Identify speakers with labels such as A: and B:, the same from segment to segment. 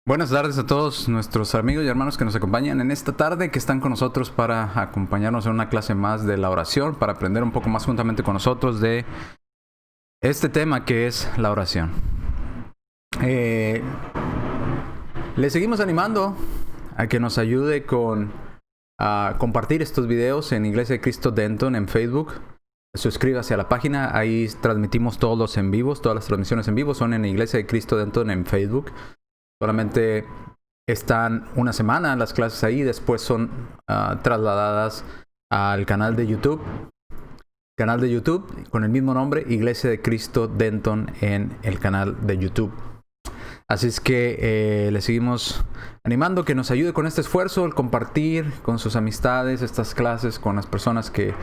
A: Buenas tardes a todos nuestros amigos y hermanos que nos acompañan en esta tarde, que están con nosotros para acompañarnos en una clase más de la oración, para aprender un poco más juntamente con nosotros de este tema que es la oración. Le seguimos animando a que nos ayude a compartir estos videos en Iglesia de Cristo Denton en Facebook. Suscríbase a la página, ahí transmitimos todos los en vivos, todas las transmisiones en vivo son en Iglesia de Cristo Denton en Facebook. Solamente están una semana las clases ahí, después son trasladadas al canal de YouTube. Canal de YouTube con el mismo nombre, Iglesia de Cristo Denton en el canal de YouTube. Así es que le seguimos animando que nos ayude con este esfuerzo, el compartir con sus amistades estas clases con las personas que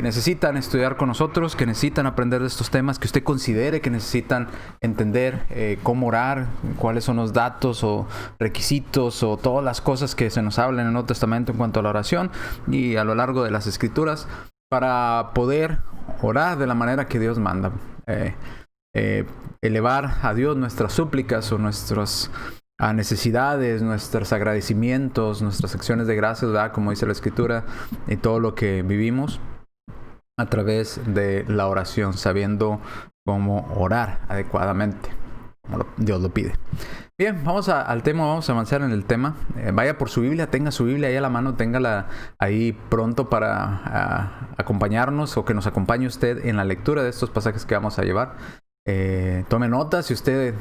A: necesitan estudiar con nosotros, que necesitan aprender de estos temas, que usted considere que necesitan entender cómo orar, cuáles son los datos o requisitos o todas las cosas que se nos hablan en el Nuevo Testamento en cuanto a la oración y a lo largo de las Escrituras para poder orar de la manera que Dios manda. Elevar a Dios nuestras súplicas o nuestras necesidades, nuestros agradecimientos, nuestras acciones de gracias, ¿verdad? Como dice la Escritura, y todo lo que vivimos a través de la oración, sabiendo cómo orar adecuadamente, como Dios lo pide. Bien, vamos al tema, vamos a avanzar en el tema. Vaya por su Biblia, tenga su Biblia ahí a la mano, téngala ahí pronto para acompañarnos o que nos acompañe usted en la lectura de estos pasajes que vamos a llevar. Tome nota, si usted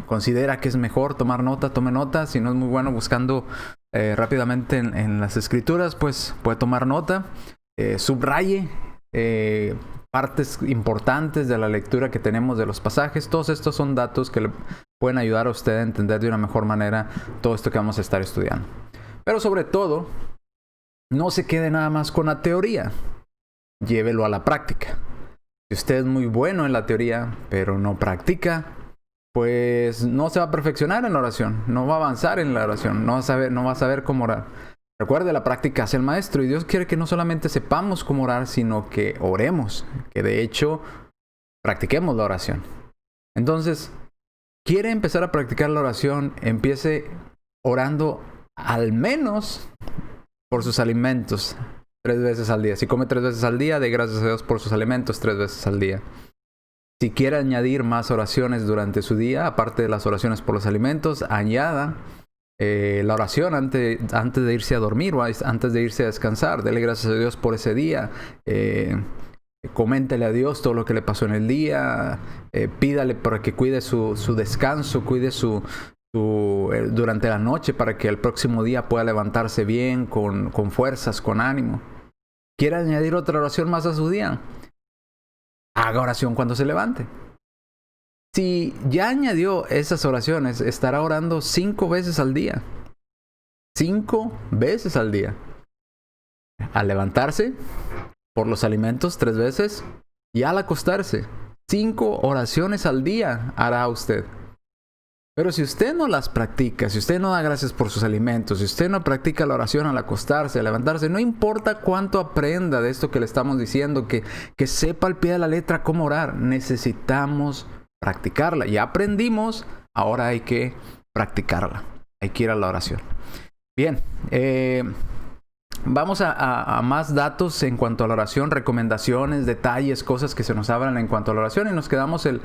A: considera que es mejor tomar nota, tome nota. Si no es muy bueno buscando rápidamente en las Escrituras, pues puede tomar nota. Subraye partes importantes de la lectura que tenemos de los pasajes. Todos estos son datos que le pueden ayudar a usted a entender de una mejor manera todo esto que vamos a estar estudiando. Pero sobre todo, no se quede nada más con la teoría, llévelo a la práctica. Si usted es muy bueno en la teoría, pero no practica, pues no se va a perfeccionar en la oración, no va a avanzar en la oración, no va a saber cómo orar. Recuerde, la práctica hace el maestro y Dios quiere que no solamente sepamos cómo orar, sino que oremos, que de hecho practiquemos la oración. Entonces, ¿quiere empezar a practicar la oración? Empiece orando al menos por sus alimentos 3 veces al día. Si come 3 veces al día, dé gracias a Dios por sus alimentos 3 veces al día. Si quiere añadir más oraciones durante su día, aparte de las oraciones por los alimentos, añada la oración antes de irse a dormir o antes de irse a descansar. Dele gracias a Dios por ese día. Coméntele a Dios todo lo que le pasó en el día. Pídale para que cuide su descanso, cuide durante la noche para que el próximo día pueda levantarse bien, con fuerzas, con ánimo. ¿Quiere añadir otra oración más a su día? Haga oración cuando se levante. Si ya añadió esas oraciones, estará orando 5 veces al día. 5 veces al día. Al levantarse, por los alimentos 3 veces, y al acostarse. 5 oraciones al día hará usted. Pero si usted no las practica, si usted no da gracias por sus alimentos, si usted no practica la oración al acostarse, al levantarse, no importa cuánto aprenda de esto que le estamos diciendo, que sepa al pie de la letra cómo orar, necesitamos practicarla. Ya aprendimos, ahora hay que practicarla. Hay que ir a la oración. Bien, vamos a más datos en cuanto a la oración, recomendaciones, detalles, cosas que se nos hablan en cuanto a la oración. Y nos quedamos en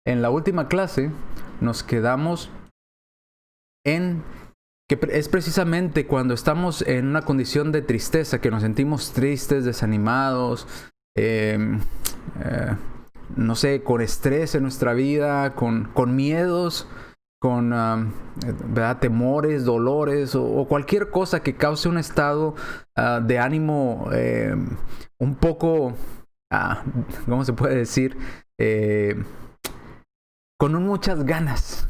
A: la última clase, nos quedamos en que es precisamente cuando estamos en una condición de tristeza, que nos sentimos tristes, desanimados, no sé, con estrés en nuestra vida, con miedos, con ¿verdad? Temores, dolores o cualquier cosa que cause un estado de ánimo un poco, ¿cómo se puede decir? Con muchas ganas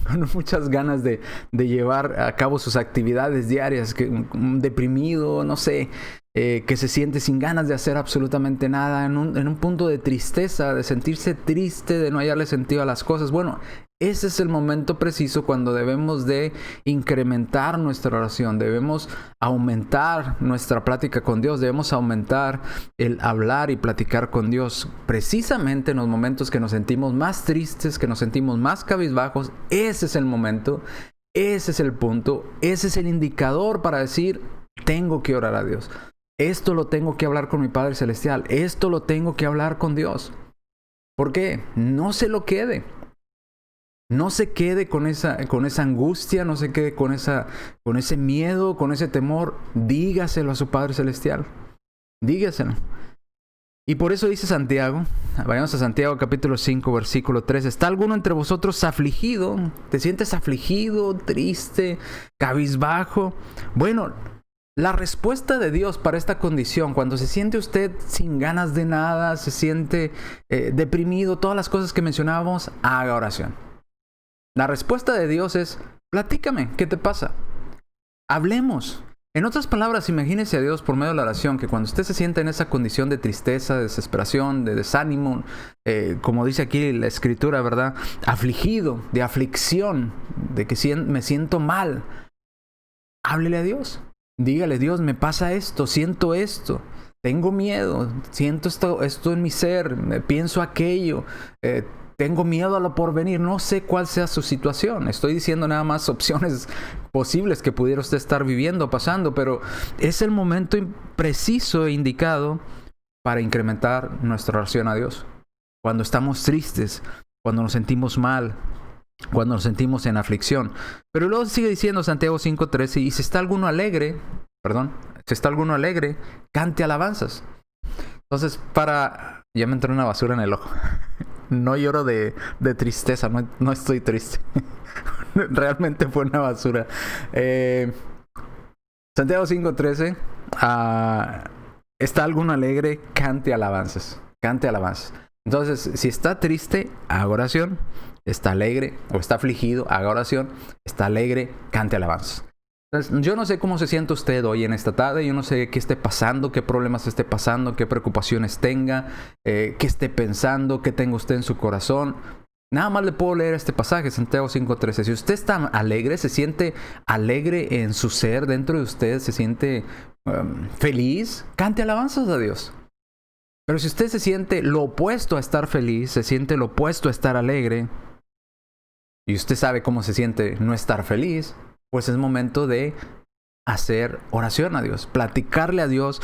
A: de llevar a cabo sus actividades diarias, deprimido, no sé, que se siente sin ganas de hacer absolutamente nada, en un punto de tristeza, de sentirse triste, de no hallarle sentido a las cosas. Bueno, ese es el momento preciso cuando debemos de incrementar nuestra oración, debemos aumentar nuestra plática con Dios, debemos aumentar el hablar y platicar con Dios. Precisamente en los momentos que nos sentimos más tristes, que nos sentimos más cabizbajos, ese es el momento Ese es el punto, ese es el indicador para decir, tengo que orar a Dios. Esto lo tengo que hablar con mi Padre Celestial. Esto lo tengo que hablar con Dios. ¿Por qué? No se lo quede. No se quede con esa angustia, no se quede con ese miedo, con ese temor. Dígaselo a su Padre Celestial. Dígaselo. Y por eso dice Santiago, vayamos a Santiago capítulo 5, versículo 3. ¿Está alguno entre vosotros afligido? ¿Te sientes afligido, triste, cabizbajo? Bueno, la respuesta de Dios para esta condición, cuando se siente usted sin ganas de nada, se siente deprimido, todas las cosas que mencionábamos, haga oración. La respuesta de Dios es, platícame, ¿qué te pasa? Hablemos. En otras palabras, imagínese a Dios por medio de la oración, que cuando usted se sienta en esa condición de tristeza, de desesperación, de desánimo, como dice aquí la Escritura, ¿verdad? Afligido, de aflicción, de que me siento mal. Háblele a Dios. Dígale, Dios, me pasa esto, siento esto, tengo miedo, siento esto en mi ser, pienso aquello, tengo miedo a lo porvenir, no sé cuál sea su situación. Estoy diciendo nada más opciones posibles que pudiera usted estar viviendo, pasando, pero es el momento preciso e indicado para incrementar nuestra oración a Dios. Cuando estamos tristes, cuando nos sentimos mal, cuando nos sentimos en aflicción. Pero luego sigue diciendo Santiago 5:13, y si está alguno alegre, cante alabanzas. Entonces, ya me entró una basura en el ojo. No lloro de tristeza, no estoy triste. Realmente fue una basura. Santiago 5:13. ¿Está alguno alegre? Cante alabanzas. Cante alabanzas. Entonces, si está triste, haga oración. Está alegre o está afligido, haga oración. Está alegre, cante alabanzas. Entonces, yo no sé cómo se siente usted hoy en esta tarde, yo no sé qué esté pasando, qué problemas esté pasando, qué preocupaciones tenga, qué esté pensando, qué tenga usted en su corazón. Nada más le puedo leer este pasaje, Santiago 5:13. Si usted está alegre, se siente alegre en su ser, dentro de usted, se siente feliz, cante alabanzas a Dios. Pero si usted se siente lo opuesto a estar feliz, se siente lo opuesto a estar alegre, y usted sabe cómo se siente no estar feliz, pues es momento de hacer oración a Dios, platicarle a Dios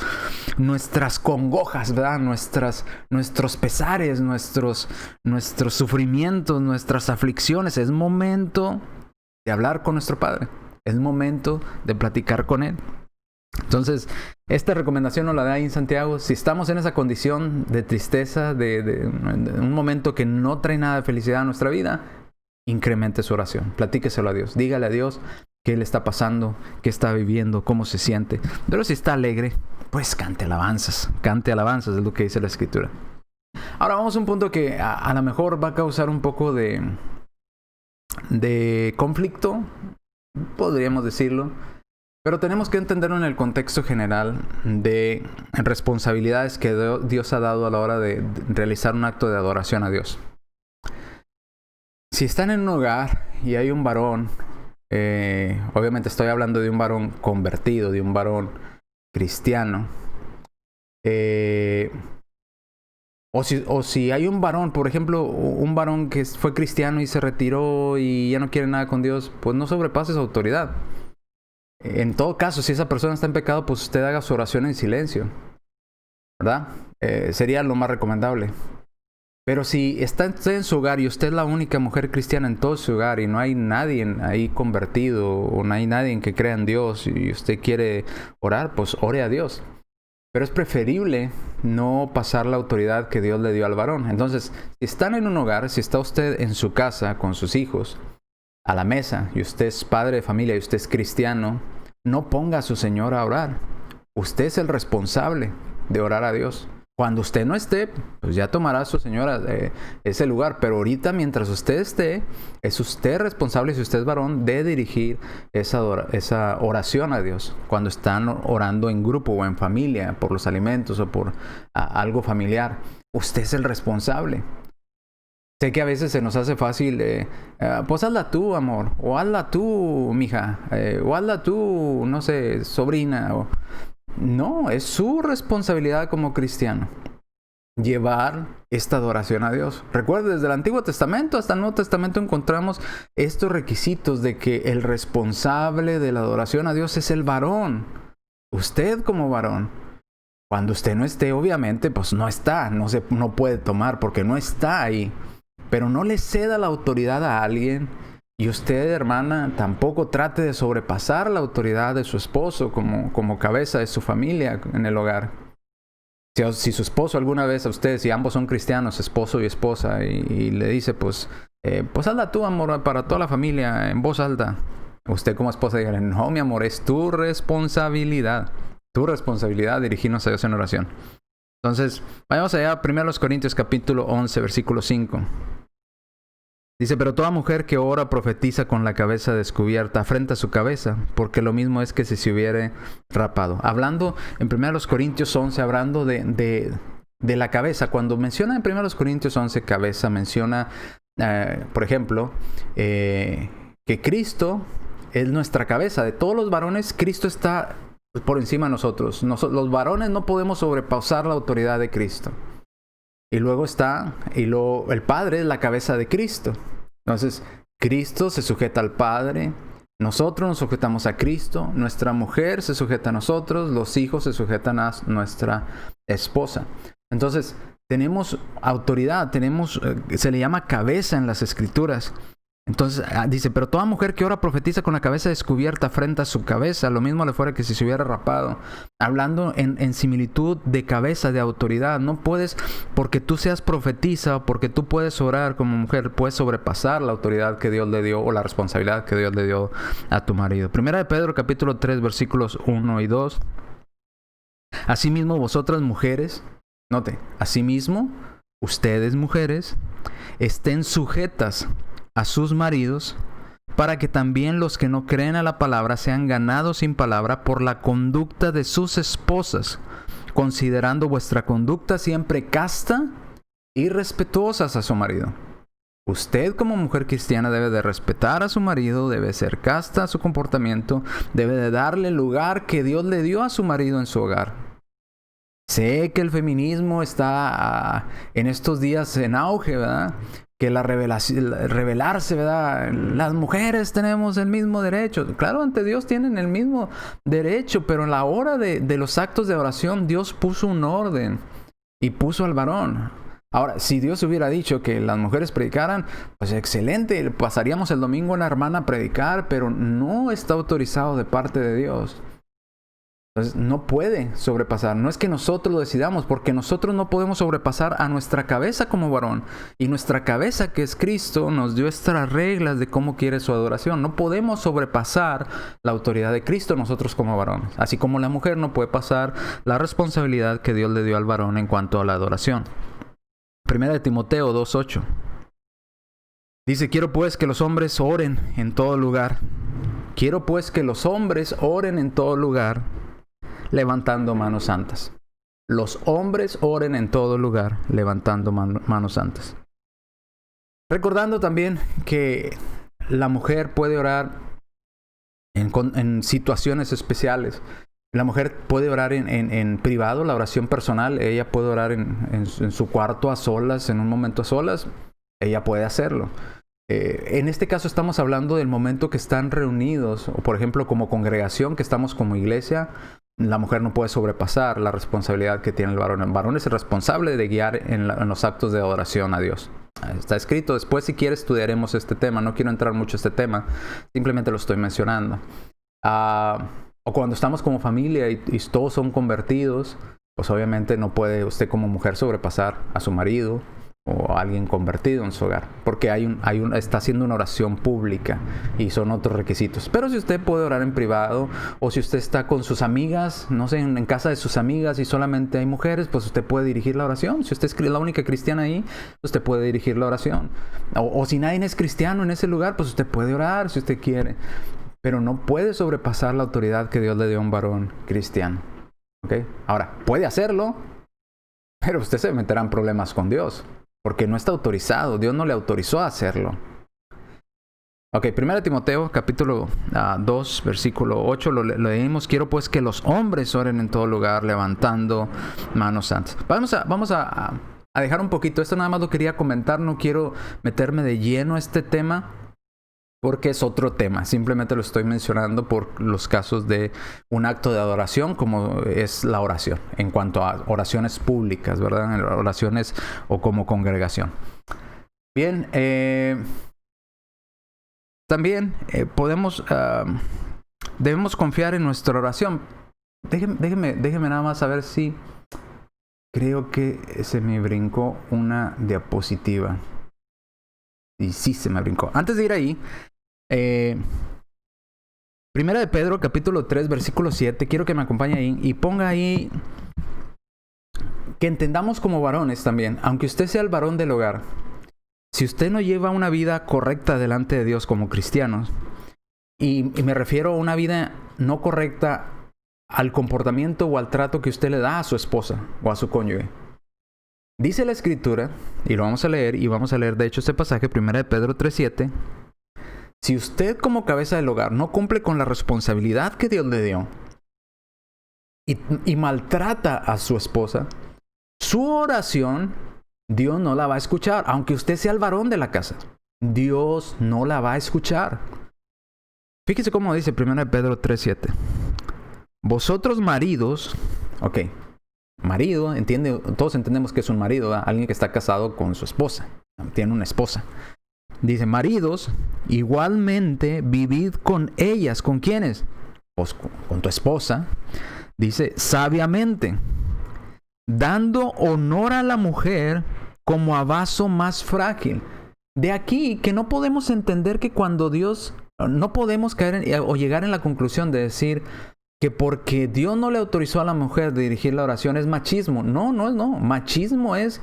A: nuestras congojas, ¿verdad? Nuestros pesares, nuestros sufrimientos, nuestras aflicciones. Es momento de hablar con nuestro Padre. Es momento de platicar con Él. Entonces, esta recomendación nos la da ahí en Santiago. Si estamos en esa condición de tristeza, de un momento que no trae nada de felicidad a nuestra vida, incremente su oración. Platíqueselo a Dios. Dígale a Dios qué le está pasando, qué está viviendo, cómo se siente. Pero si está alegre, pues cante alabanzas. Cante alabanzas, es lo que dice la Escritura. Ahora vamos a un punto que a lo mejor va a causar un poco de conflicto, podríamos decirlo. Pero tenemos que entenderlo en el contexto general de responsabilidades que Dios ha dado a la hora de realizar un acto de adoración a Dios. Si están en un hogar y hay un varón, obviamente estoy hablando de un varón convertido, de un varón cristiano, o si hay un varón, por ejemplo, un varón que fue cristiano y se retiró y ya no quiere nada con Dios, pues no sobrepase su autoridad. En todo caso, si esa persona está en pecado, pues usted haga su oración en silencio, ¿verdad? Sería lo más recomendable. Pero si está usted en su hogar y usted es la única mujer cristiana en todo su hogar y no hay nadie ahí convertido o no hay nadie que crea en Dios y usted quiere orar, pues ore a Dios. Pero es preferible no pasar la autoridad que Dios le dio al varón. Entonces, si están en un hogar, si está usted en su casa con sus hijos, a la mesa, y usted es padre de familia y usted es cristiano, no ponga a su señora a orar. Usted es el responsable de orar a Dios. Cuando usted no esté, pues ya tomará a su señora ese lugar. Pero ahorita, mientras usted esté, es usted responsable, si usted es varón, de dirigir esa oración a Dios. Cuando están orando en grupo o en familia, por los alimentos o por algo familiar, usted es el responsable. Sé que a veces se nos hace fácil, pues hazla tú, amor, o hazla tú, mija, o hazla tú, no sé, sobrina. No, es su responsabilidad como cristiano. llevar esta adoración a Dios. Recuerda, desde el Antiguo Testamento hasta el Nuevo Testamento encontramos estos requisitos de que el responsable de la adoración a Dios es el varón. Usted como varón. Cuando usted no esté, obviamente, pues no está, no puede tomar porque no está ahí. Pero no le ceda la autoridad a alguien. Y usted, hermana, tampoco trate de sobrepasar la autoridad de su esposo como cabeza de su familia en el hogar. Si su esposo alguna vez a usted, si ambos son cristianos, esposo y esposa, y le dice, pues habla tú, amor, para toda la familia, en voz alta. Usted como esposa diga, no, mi amor, es tu responsabilidad dirigirnos a Dios en oración. Entonces, vayamos allá, 1 Corintios capítulo 11, versículo 5. Dice, pero toda mujer que ora profetiza con la cabeza descubierta, afrenta su cabeza, porque lo mismo es que si se hubiere rapado. Hablando en 1 Corintios 11, hablando de la cabeza. Cuando menciona en 1 Corintios 11 cabeza, menciona, por ejemplo, que Cristo es nuestra cabeza. De todos los varones, Cristo está por encima de nosotros. Los varones no podemos sobrepasar la autoridad de Cristo. Y luego el Padre es la cabeza de Cristo. Entonces, Cristo se sujeta al Padre, nosotros nos sujetamos a Cristo, nuestra mujer se sujeta a nosotros, los hijos se sujetan a nuestra esposa. Entonces, tenemos autoridad, se le llama cabeza en las Escrituras. Entonces dice, pero toda mujer que ora profetiza con la cabeza descubierta frente a su cabeza, lo mismo le fuera que si se hubiera rapado. Hablando en similitud de cabeza, de autoridad. No puedes, porque tú seas profetisa o porque tú puedes orar como mujer, puedes sobrepasar la autoridad que Dios le dio o la responsabilidad que Dios le dio a tu marido. Primera de Pedro capítulo 3 versículos 1 y 2. Asimismo vosotras mujeres, note, asimismo ustedes mujeres estén sujetas a sus maridos, para que también los que no creen a la palabra sean ganados sin palabra por la conducta de sus esposas, considerando vuestra conducta siempre casta y respetuosas a su marido. Usted como mujer cristiana debe de respetar a su marido, debe ser casta a su comportamiento, debe de darle el lugar que Dios le dio a su marido en su hogar. Sé que el feminismo está en estos días en auge, ¿verdad? Que revelarse, ¿verdad? Las mujeres tenemos el mismo derecho. Claro, ante Dios tienen el mismo derecho, pero en la hora de los actos de oración, Dios puso un orden y puso al varón. Ahora, si Dios hubiera dicho que las mujeres predicaran, pues excelente, pasaríamos el domingo en la hermana a predicar, pero no está autorizado de parte de Dios. Entonces no puede sobrepasar. No es que nosotros lo decidamos, porque nosotros no podemos sobrepasar a nuestra cabeza como varón. Y nuestra cabeza, que es Cristo, nos dio estas reglas de cómo quiere su adoración. No podemos sobrepasar la autoridad de Cristo nosotros como varones. Así como la mujer no puede pasar la responsabilidad que Dios le dio al varón en cuanto a la adoración. Primera de Timoteo 2:8. Dice, quiero pues que los hombres oren en todo lugar. Quiero pues que los hombres oren en todo lugar, levantando manos santas. Los hombres oren en todo lugar, levantando manos santas. Recordando también que la mujer puede orar en situaciones especiales. La mujer puede orar en privado, la oración personal. Ella puede orar en su cuarto a solas, en un momento a solas. Ella puede hacerlo. En este caso estamos hablando del momento que están reunidos, o por ejemplo como congregación, que estamos como iglesia. La mujer no puede sobrepasar la responsabilidad que tiene el varón. El varón es el responsable de guiar en los actos de adoración a Dios. Está escrito. Después, si quieres, estudiaremos este tema. No quiero entrar mucho a este tema. Simplemente lo estoy mencionando. O cuando estamos como familia y todos son convertidos, pues obviamente no puede usted como mujer sobrepasar a su marido o a alguien convertido en su hogar, porque está haciendo una oración pública y son otros requisitos. Pero si usted puede orar en privado, o si usted está con sus amigas, no sé, en casa de sus amigas y solamente hay mujeres, pues usted puede dirigir la oración. Si usted es la única cristiana ahí, usted puede dirigir la oración. O si nadie es cristiano en ese lugar, pues usted puede orar si usted quiere. Pero no puede sobrepasar la autoridad que Dios le dio a un varón cristiano. ¿Okay? Ahora, puede hacerlo, pero usted se meterá en problemas con Dios, porque no está autorizado. Dios no le autorizó a hacerlo. Ok, 1 Timoteo, capítulo 2, versículo 8, lo leímos. Quiero pues que los hombres oren en todo lugar, levantando manos santas. Vamos a dejar un poquito. Esto nada más lo quería comentar. No quiero meterme de lleno a este tema, porque es otro tema. Simplemente lo estoy mencionando por los casos de un acto de adoración, como es la oración, en cuanto a oraciones públicas, ¿verdad? Oraciones o como congregación. Bien, también debemos confiar en nuestra oración. Déjeme nada más saber si creo que se me brincó una diapositiva. Y sí se me brincó. Antes de ir ahí, Primera de Pedro, capítulo 3, versículo 7. Quiero que me acompañe ahí y ponga ahí que entendamos como varones también, aunque usted sea el varón del hogar, si usted no lleva una vida correcta delante de Dios como cristianos, y me refiero a una vida no correcta al comportamiento o al trato que usted le da a su esposa o a su cónyuge. Dice la Escritura, y lo vamos a leer, de hecho este pasaje, 1 de Pedro 3:7. Si usted como cabeza del hogar no cumple con la responsabilidad que Dios le dio y maltrata a su esposa, su oración Dios no la va a escuchar, aunque usted sea el varón de la casa. Dios no la va a escuchar. Fíjese cómo dice 1 Pedro 3:7. Vosotros maridos, ok, marido, todos entendemos que es un marido, ¿verdad? Alguien que está casado con su esposa, tiene una esposa. Dice, maridos, igualmente vivid con ellas. ¿Con quiénes? Pues con tu esposa. Dice, sabiamente, dando honor a la mujer como a vaso más frágil. De aquí que no podemos entender que cuando Dios, no podemos caer o llegar en la conclusión de decir que porque Dios no le autorizó a la mujer de dirigir la oración es machismo. No. Machismo es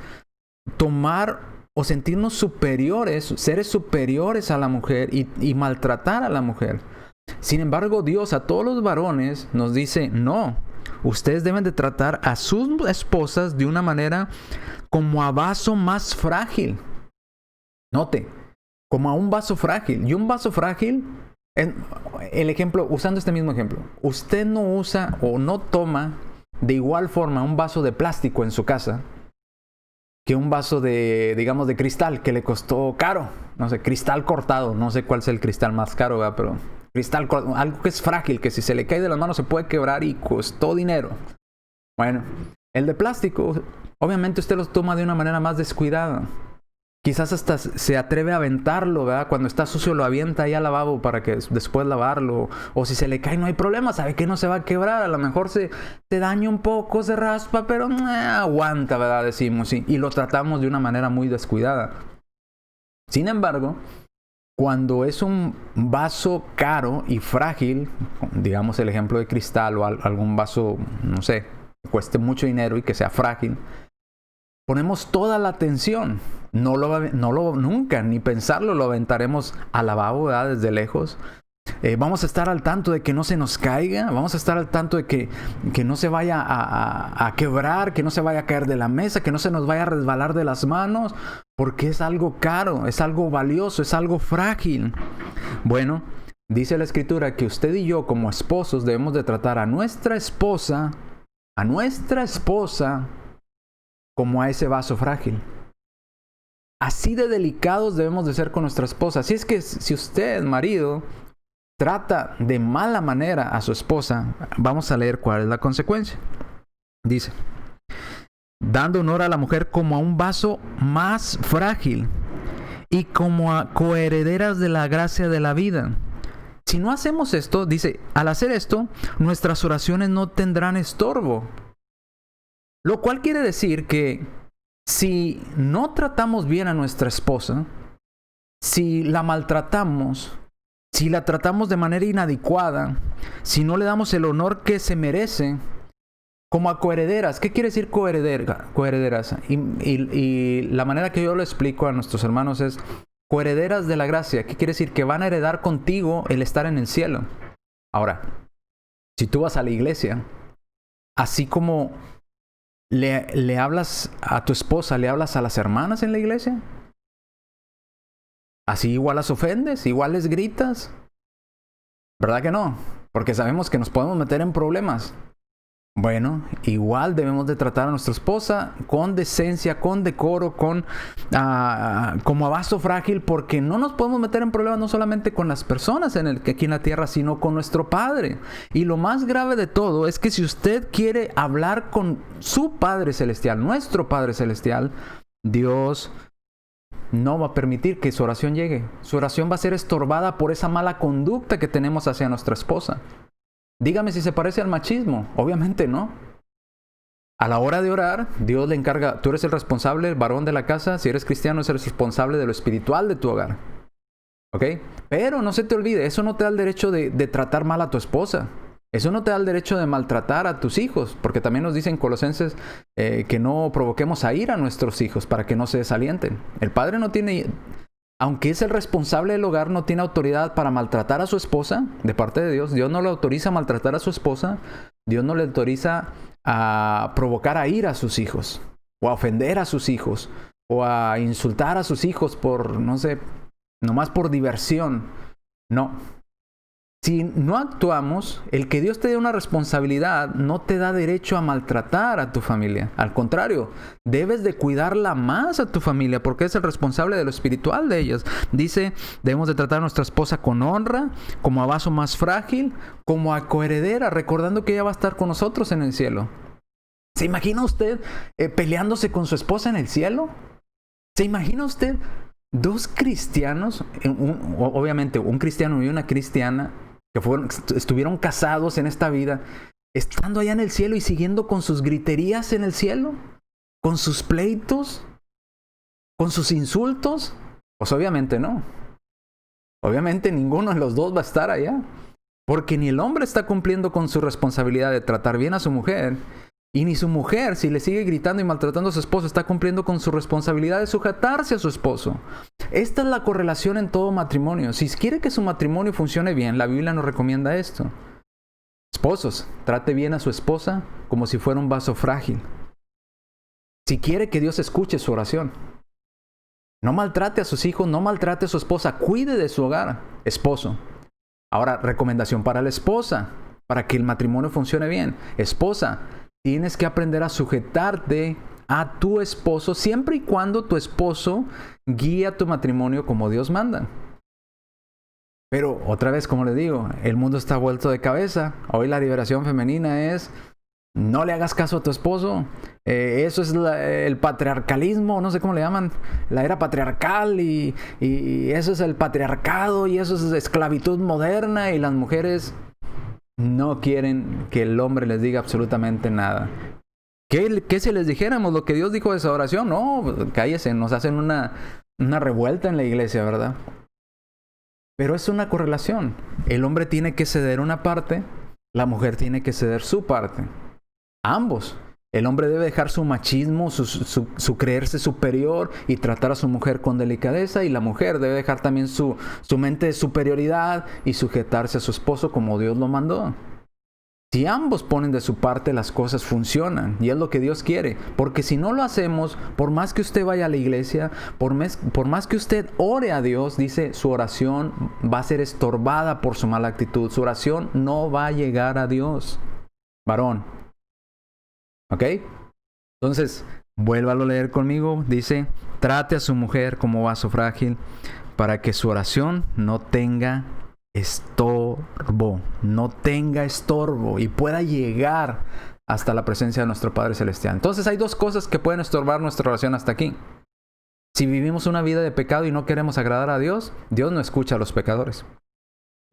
A: tomar o sentirnos superiores, seres superiores a la mujer y maltratar a la mujer. Sin embargo, Dios a todos los varones nos dice, no, ustedes deben de tratar a sus esposas de una manera como a vaso más frágil. Note, como a un vaso frágil. Y un vaso frágil, el ejemplo, usando este mismo ejemplo, usted no usa o no toma de igual forma un vaso de plástico en su casa que un vaso de, digamos, de cristal que le costó caro. No sé, cristal cortado. No sé cuál es el cristal más caro, ¿verdad? Pero cristal cortado, algo que es frágil, que si se le cae de las manos se puede quebrar y costó dinero. Bueno, el de plástico, obviamente usted los toma de una manera más descuidada. Quizás hasta se atreve a aventarlo, ¿verdad? Cuando está sucio lo avienta ahí al lavabo para que después lavarlo. O si se le cae no hay problema, sabe que no se va a quebrar. A lo mejor se daña un poco, se raspa, pero aguanta, ¿verdad? Decimos, sí. Y lo tratamos de una manera muy descuidada. Sin embargo, cuando es un vaso caro y frágil, digamos el ejemplo de cristal o algún vaso, no sé, que cueste mucho dinero y que sea frágil, ponemos toda la atención. Nunca, ni pensarlo, lo aventaremos al lavabo, ¿verdad? Desde lejos. Vamos a estar al tanto de que no se nos caiga. Vamos a estar al tanto de que no se vaya a quebrar, que no se vaya a caer de la mesa, que no se nos vaya a resbalar de las manos, porque es algo caro, es algo valioso, es algo frágil. Bueno, dice la Escritura que usted y yo como esposos debemos de tratar a nuestra esposa como a ese vaso frágil. Así de delicados debemos de ser con nuestra esposa. Así es que si usted, marido, trata de mala manera a su esposa, vamos a leer cuál es la consecuencia. Dice, dando honor a la mujer como a un vaso más frágil y como a coherederas de la gracia de la vida. Si no hacemos esto, dice, al hacer esto, nuestras oraciones no tendrán estorbo. Lo cual quiere decir que si no tratamos bien a nuestra esposa, si la maltratamos, si la tratamos de manera inadecuada, si no le damos el honor que se merece, como a coherederas. ¿Qué quiere decir coherederas? Y la manera que yo lo explico a nuestros hermanos es coherederas de la gracia. ¿Qué quiere decir? Que van a heredar contigo el estar en el cielo. Ahora, si tú vas a la iglesia, así como le hablas a tu esposa, le hablas a las hermanas en la iglesia, Así igual las ofendes, igual les gritas. ¿Verdad que no? Porque sabemos que nos podemos meter en problemas. Bueno, igual debemos de tratar a nuestra esposa con decencia, con decoro, como a vaso frágil, porque no nos podemos meter en problemas no solamente con las personas aquí en la tierra, sino con nuestro Padre. Y lo más grave de todo es que si usted quiere hablar con su Padre Celestial, nuestro Padre Celestial, Dios no va a permitir que su oración llegue. Su oración va a ser estorbada por esa mala conducta que tenemos hacia nuestra esposa. Dígame si se parece al machismo. Obviamente no. A la hora de orar, Dios le encarga, tú eres el responsable, el varón de la casa. Si eres cristiano, eres el responsable de lo espiritual de tu hogar. ¿Ok? Pero no se te olvide, eso no te da el derecho de tratar mal a tu esposa. Eso no te da el derecho de maltratar a tus hijos. Porque también nos dicen Colosenses que no provoquemos a ira a nuestros hijos para que no se desalienten. El padre no tiene... Aunque es el responsable del hogar, no tiene autoridad para maltratar a su esposa de parte de Dios. Dios no le autoriza a maltratar a su esposa. Dios no le autoriza a provocar a ira a sus hijos. O a ofender a sus hijos. O a insultar a sus hijos por, no sé, nomás por diversión. No. Si no actuamos, el que Dios te dé una responsabilidad no te da derecho a maltratar a tu familia. Al contrario, debes de cuidarla más a tu familia porque es el responsable de lo espiritual de ellas. Dice, debemos de tratar a nuestra esposa con honra, como a vaso más frágil, como a coheredera, recordando que ella va a estar con nosotros en el cielo. ¿Se imagina usted peleándose con su esposa en el cielo? ¿Se imagina usted dos cristianos, obviamente un cristiano y una cristiana, que estuvieron casados en esta vida, estando allá en el cielo y siguiendo con sus griterías en el cielo, con sus pleitos, con sus insultos? Pues obviamente no. Obviamente ninguno de los dos va a estar allá, porque ni el hombre está cumpliendo con su responsabilidad de tratar bien a su mujer, y ni su mujer, si le sigue gritando y maltratando a su esposo, está cumpliendo con su responsabilidad de sujetarse a su esposo. Esta es la correlación en todo matrimonio. Si quiere que su matrimonio funcione bien, la Biblia nos recomienda esto. Esposos, trate bien a su esposa como si fuera un vaso frágil. Si quiere que Dios escuche su oración, no maltrate a sus hijos, no maltrate a su esposa, cuide de su hogar, esposo. Ahora, recomendación para la esposa, para que el matrimonio funcione bien. Esposa, tienes que aprender a sujetarte a tu esposo siempre y cuando tu esposo guíe tu matrimonio como Dios manda. Pero otra vez, como le digo, el mundo está vuelto de cabeza. Hoy la liberación femenina es: no le hagas caso a tu esposo. Eso es el patriarcalismo, no sé cómo le llaman, la era patriarcal y eso es el patriarcado y eso es esclavitud moderna y las mujeres no quieren que el hombre les diga absolutamente nada. ¿Qué si les dijéramos lo que Dios dijo de esa oración? No, cállese, nos hacen una revuelta en la iglesia, ¿verdad? Pero es una correlación. El hombre tiene que ceder una parte, la mujer tiene que ceder su parte. Ambos. El hombre debe dejar su machismo, su creerse superior y tratar a su mujer con delicadeza, y la mujer debe dejar también su mente de superioridad y sujetarse a su esposo como Dios lo mandó. Si ambos ponen de su parte, las cosas funcionan y es lo que Dios quiere. Porque si no lo hacemos, por más que usted vaya a la iglesia, por más que usted ore a Dios, dice, su oración va a ser estorbada por su mala actitud. Su oración no va a llegar a Dios. Varón. ¿Ok? Entonces, vuélvalo a leer conmigo. Dice, trate a su mujer como vaso frágil para que su oración no tenga estorbo y pueda llegar hasta la presencia de nuestro Padre Celestial. Entonces hay dos cosas que pueden estorbar nuestra oración hasta aquí. Si vivimos una vida de pecado y no queremos agradar a Dios, Dios no escucha a los pecadores.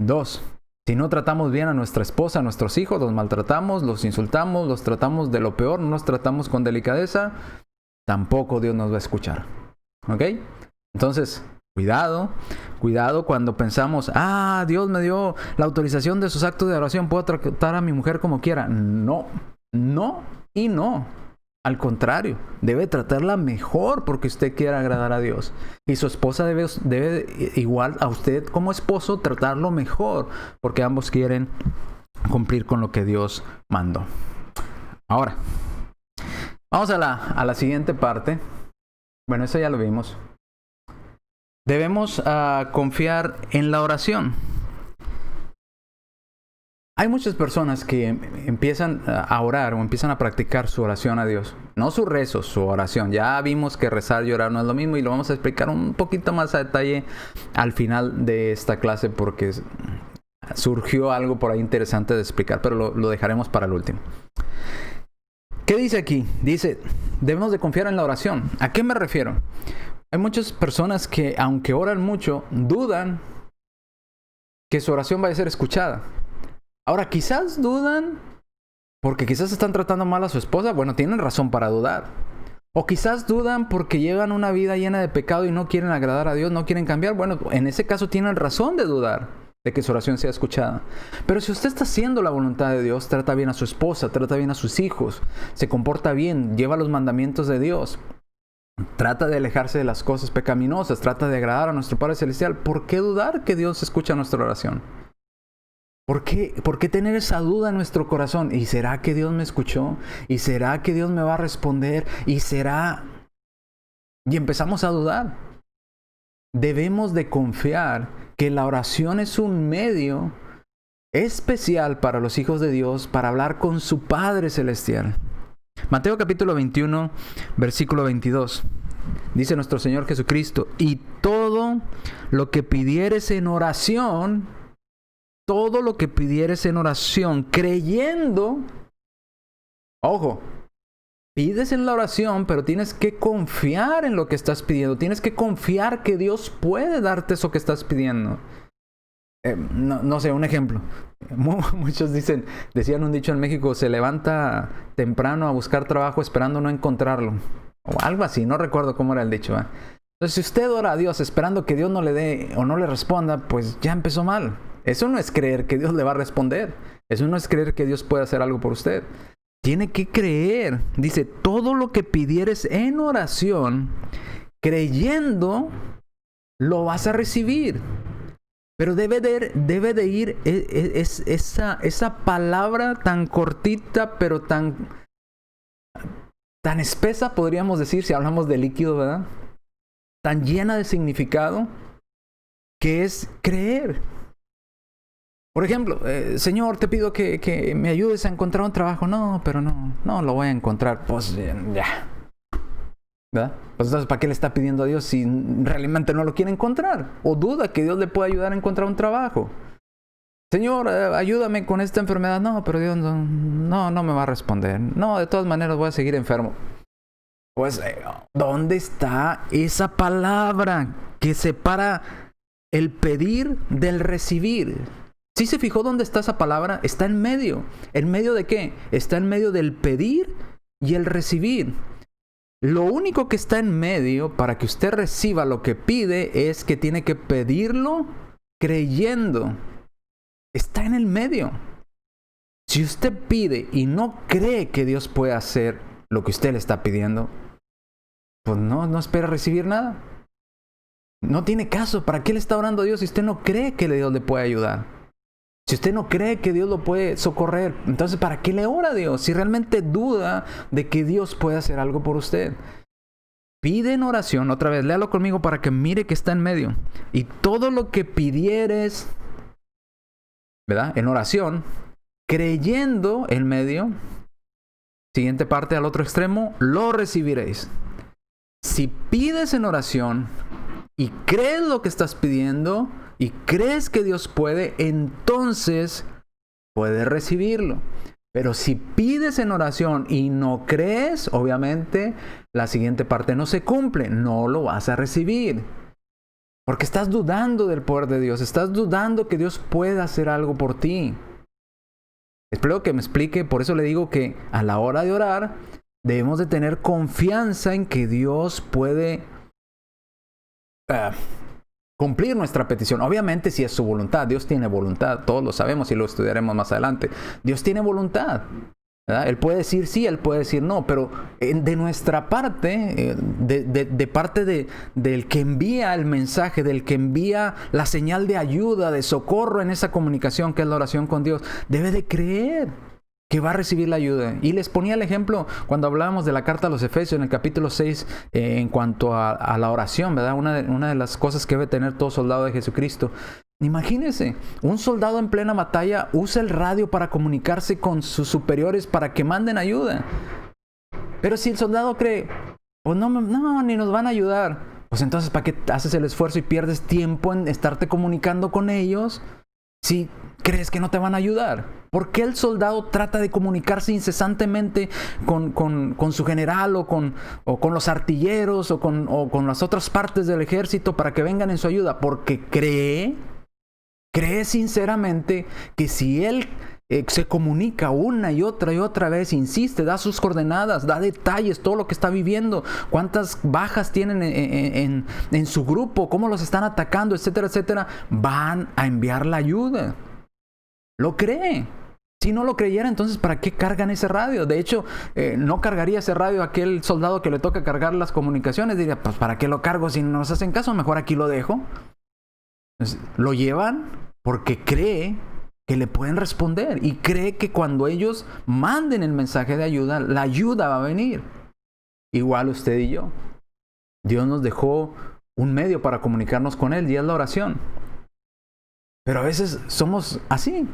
A: 2. Si no tratamos bien a nuestra esposa, a nuestros hijos, los maltratamos, los insultamos, los tratamos de lo peor, no los tratamos con delicadeza, tampoco Dios nos va a escuchar. ¿Ok? Entonces, cuidado cuando pensamos, Dios me dio la autorización de sus actos de oración, puedo tratar a mi mujer como quiera. No y no. Al contrario, debe tratarla mejor porque usted quiere agradar a Dios. Y su esposa debe igual a usted como esposo tratarlo mejor porque ambos quieren cumplir con lo que Dios mandó. Ahora, vamos a la siguiente parte. Bueno, eso ya lo vimos. debemos confiar en la oración. Hay muchas personas que empiezan a orar o empiezan a practicar su oración a Dios. No su rezo, su oración. Ya vimos que rezar y orar no es lo mismo y lo vamos a explicar un poquito más a detalle al final de esta clase porque surgió algo por ahí interesante de explicar, pero lo dejaremos para el último. ¿Qué dice aquí? Dice, debemos de confiar en la oración. ¿A qué me refiero? Hay muchas personas que, aunque oran mucho, dudan que su oración vaya a ser escuchada. Ahora, quizás dudan porque quizás están tratando mal a su esposa. Bueno, tienen razón para dudar. O quizás dudan porque llevan una vida llena de pecado y no quieren agradar a Dios, no quieren cambiar. Bueno, en ese caso tienen razón de dudar de que su oración sea escuchada. Pero si usted está haciendo la voluntad de Dios, trata bien a su esposa, trata bien a sus hijos, se comporta bien, lleva los mandamientos de Dios, trata de alejarse de las cosas pecaminosas, trata de agradar a nuestro Padre Celestial, ¿por qué dudar que Dios escucha nuestra oración? ¿Por qué tener esa duda en nuestro corazón? ¿Y será que Dios me escuchó? ¿Y será que Dios me va a responder? ¿Y será? Y empezamos a dudar. Debemos de confiar que la oración es un medio especial para los hijos de Dios para hablar con su Padre Celestial. Mateo capítulo 21, versículo 22. Dice nuestro Señor Jesucristo, y todo lo que pidieres en oración, creyendo, ojo, pides en la oración, pero tienes que confiar en lo que estás pidiendo. Tienes que confiar que Dios puede darte eso que estás pidiendo. No sé, un ejemplo. Muchos decían un dicho en México, se levanta temprano a buscar trabajo esperando no encontrarlo. O algo así, no recuerdo cómo era el dicho. Entonces, si usted ora a Dios esperando que Dios no le dé o no le responda, pues ya empezó mal. Eso no es creer que Dios le va a responder. Eso no es creer que Dios puede hacer algo por usted. Tiene que creer. Dice, todo lo que pidieres en oración, creyendo, lo vas a recibir. Pero debe de ir esa palabra tan cortita, pero tan espesa, podríamos decir, si hablamos de líquido, ¿verdad? Tan llena de significado, que es creer. Por ejemplo, Señor, te pido que me ayudes a encontrar un trabajo. No, pero no lo voy a encontrar. Pues ya. ¿Verdad? Pues entonces, ¿para qué le está pidiendo a Dios si realmente no lo quiere encontrar? O duda que Dios le pueda ayudar a encontrar un trabajo. Señor, ayúdame con esta enfermedad. No, pero Dios no me va a responder. No, de todas maneras voy a seguir enfermo. Pues, ¿dónde está esa palabra que separa el pedir del recibir? ¿Sí se fijó dónde está esa palabra? Está en medio. ¿En medio de qué? Está en medio del pedir y el recibir. Lo único que está en medio para que usted reciba lo que pide es que tiene que pedirlo creyendo. Está en el medio. Si usted pide y no cree que Dios puede hacer lo que usted le está pidiendo, pues no espera recibir nada. No tiene caso. ¿Para qué le está orando a Dios si usted no cree que Dios le puede ayudar? Si usted no cree que Dios lo puede socorrer, entonces ¿para qué le ora a Dios? Si realmente duda de que Dios puede hacer algo por usted. Pide en oración, otra vez, léalo conmigo para que mire que está en medio. Y todo lo que pidieres, ¿verdad? En oración, creyendo en medio, siguiente parte al otro extremo, lo recibiréis. Si pides en oración y crees lo que estás pidiendo, y crees que Dios puede, entonces puedes recibirlo. Pero si pides en oración y no crees, obviamente la siguiente parte no se cumple, no lo vas a recibir. Porque estás dudando del poder de Dios, estás dudando que Dios pueda hacer algo por ti. Espero que me explique, por eso le digo que a la hora de orar debemos de tener confianza en que Dios puede cumplir nuestra petición. Obviamente si es su voluntad. Dios tiene voluntad. Todos lo sabemos y lo estudiaremos más adelante. Dios tiene voluntad, ¿verdad? Él puede decir sí, Él puede decir no. Pero de nuestra parte, de parte del que envía el mensaje, del que envía la señal de ayuda, de socorro en esa comunicación que es la oración con Dios, debe de creer. que va a recibir la ayuda. Y les ponía el ejemplo cuando hablábamos de la carta a los Efesios en el capítulo 6 en cuanto a la oración, ¿verdad? Una de las cosas que debe tener todo soldado de Jesucristo. Imagínense, un soldado en plena batalla usa el radio para comunicarse con sus superiores para que manden ayuda. Pero si el soldado cree, pues no, ni nos van a ayudar, pues entonces ¿para qué haces el esfuerzo y pierdes tiempo en estarte comunicando con ellos si crees que no te van a ayudar? ¿Por qué el soldado trata de comunicarse incesantemente con su general o con los artilleros o con las otras partes del ejército para que vengan en su ayuda? Porque cree sinceramente que si él se comunica una y otra vez, insiste, da sus coordenadas, da detalles, todo lo que está viviendo, cuántas bajas tienen en su grupo, cómo los están atacando, etcétera, etcétera, van a enviar la ayuda. Lo cree. Si no lo creyera, entonces ¿para qué cargan ese radio? De hecho, no cargaría ese radio aquel soldado que le toca cargar las comunicaciones. Diría, pues ¿para qué lo cargo si no nos hacen caso? Mejor aquí lo dejo. Entonces, lo llevan porque cree que le pueden responder y cree que cuando ellos manden el mensaje de ayuda, la ayuda va a venir. Igual usted y yo. Dios nos dejó un medio para comunicarnos con Él y es la oración. Pero a veces somos así.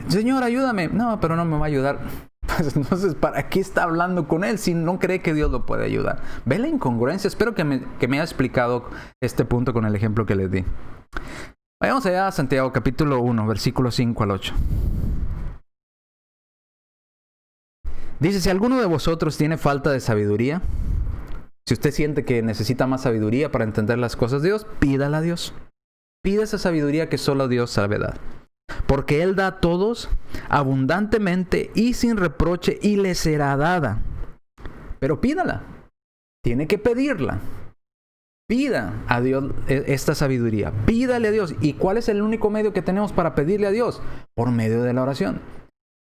A: Señor, ayúdame. No, pero no me va a ayudar. Pues entonces, ¿para qué está hablando con Él si no cree que Dios lo puede ayudar? ¿Ve la incongruencia? Espero que me haya explicado este punto con el ejemplo que les di. Vayamos allá a Santiago capítulo 1, versículos 5 al 8. Dice, si alguno de vosotros tiene falta de sabiduría, si usted siente que necesita más sabiduría para entender las cosas de Dios, pídala a Dios. Pida esa sabiduría que solo Dios sabe dar. Porque Él da a todos abundantemente y sin reproche y le será dada. Pero pídala. Tiene que pedirla. Pida a Dios esta sabiduría. Pídale a Dios. ¿Y cuál es el único medio que tenemos para pedirle a Dios? Por medio de la oración.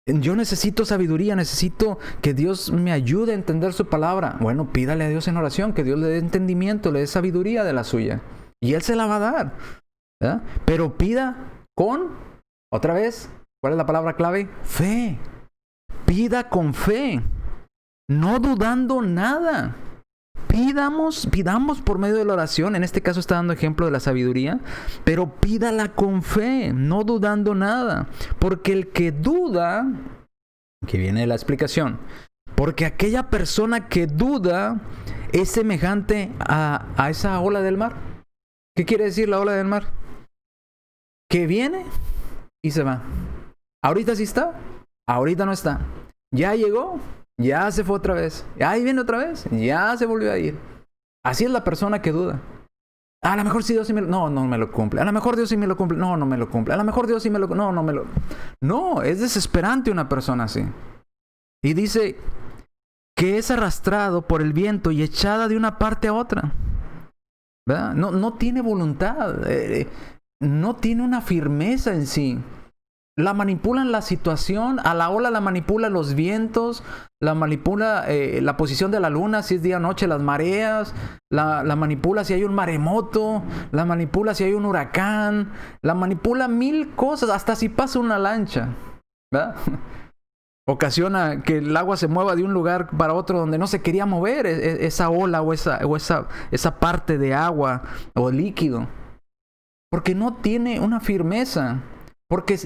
A: Yo necesito sabiduría, necesito que Dios me ayude a entender su palabra. Bueno, pídale a Dios en oración, que Dios le dé entendimiento, le dé sabiduría de la suya. Y Él se la va a dar. ¿Verdad? Pero pida con, otra vez, ¿cuál es la palabra clave? Fe. Pida con fe. No dudando nada. Pidamos por medio de la oración. En este caso está dando ejemplo de la sabiduría. Pero pídala con fe, no dudando nada. Porque el que duda, que viene la explicación, porque aquella persona que duda es semejante a esa ola del mar. ¿Qué quiere decir la ola del mar? Que viene y se va. Ahorita sí está, ahorita no está. Ya llegó, ya se fue otra vez. Ahí viene otra vez, ya se volvió a ir. Así es la persona que duda. A lo mejor sí Dios sí me lo... No me lo cumple. A lo mejor Dios sí me lo cumple. No me lo cumple. A lo mejor Dios sí me lo... No me lo... No, es desesperante una persona así. Y dice que es arrastrado por el viento y echada de una parte a otra. ¿Verdad? No tiene voluntad. No tiene una firmeza en sí. La manipulan la situación, a la ola la manipulan los vientos, la manipula la posición de la luna, si es día o noche, las mareas, la manipula si hay un maremoto, la manipula si hay un huracán, la manipula mil cosas, hasta si pasa una lancha, ¿verdad? Ocasiona que el agua se mueva de un lugar para otro donde no se quería mover esa ola o esa parte de agua o líquido. Porque no tiene una firmeza. Porque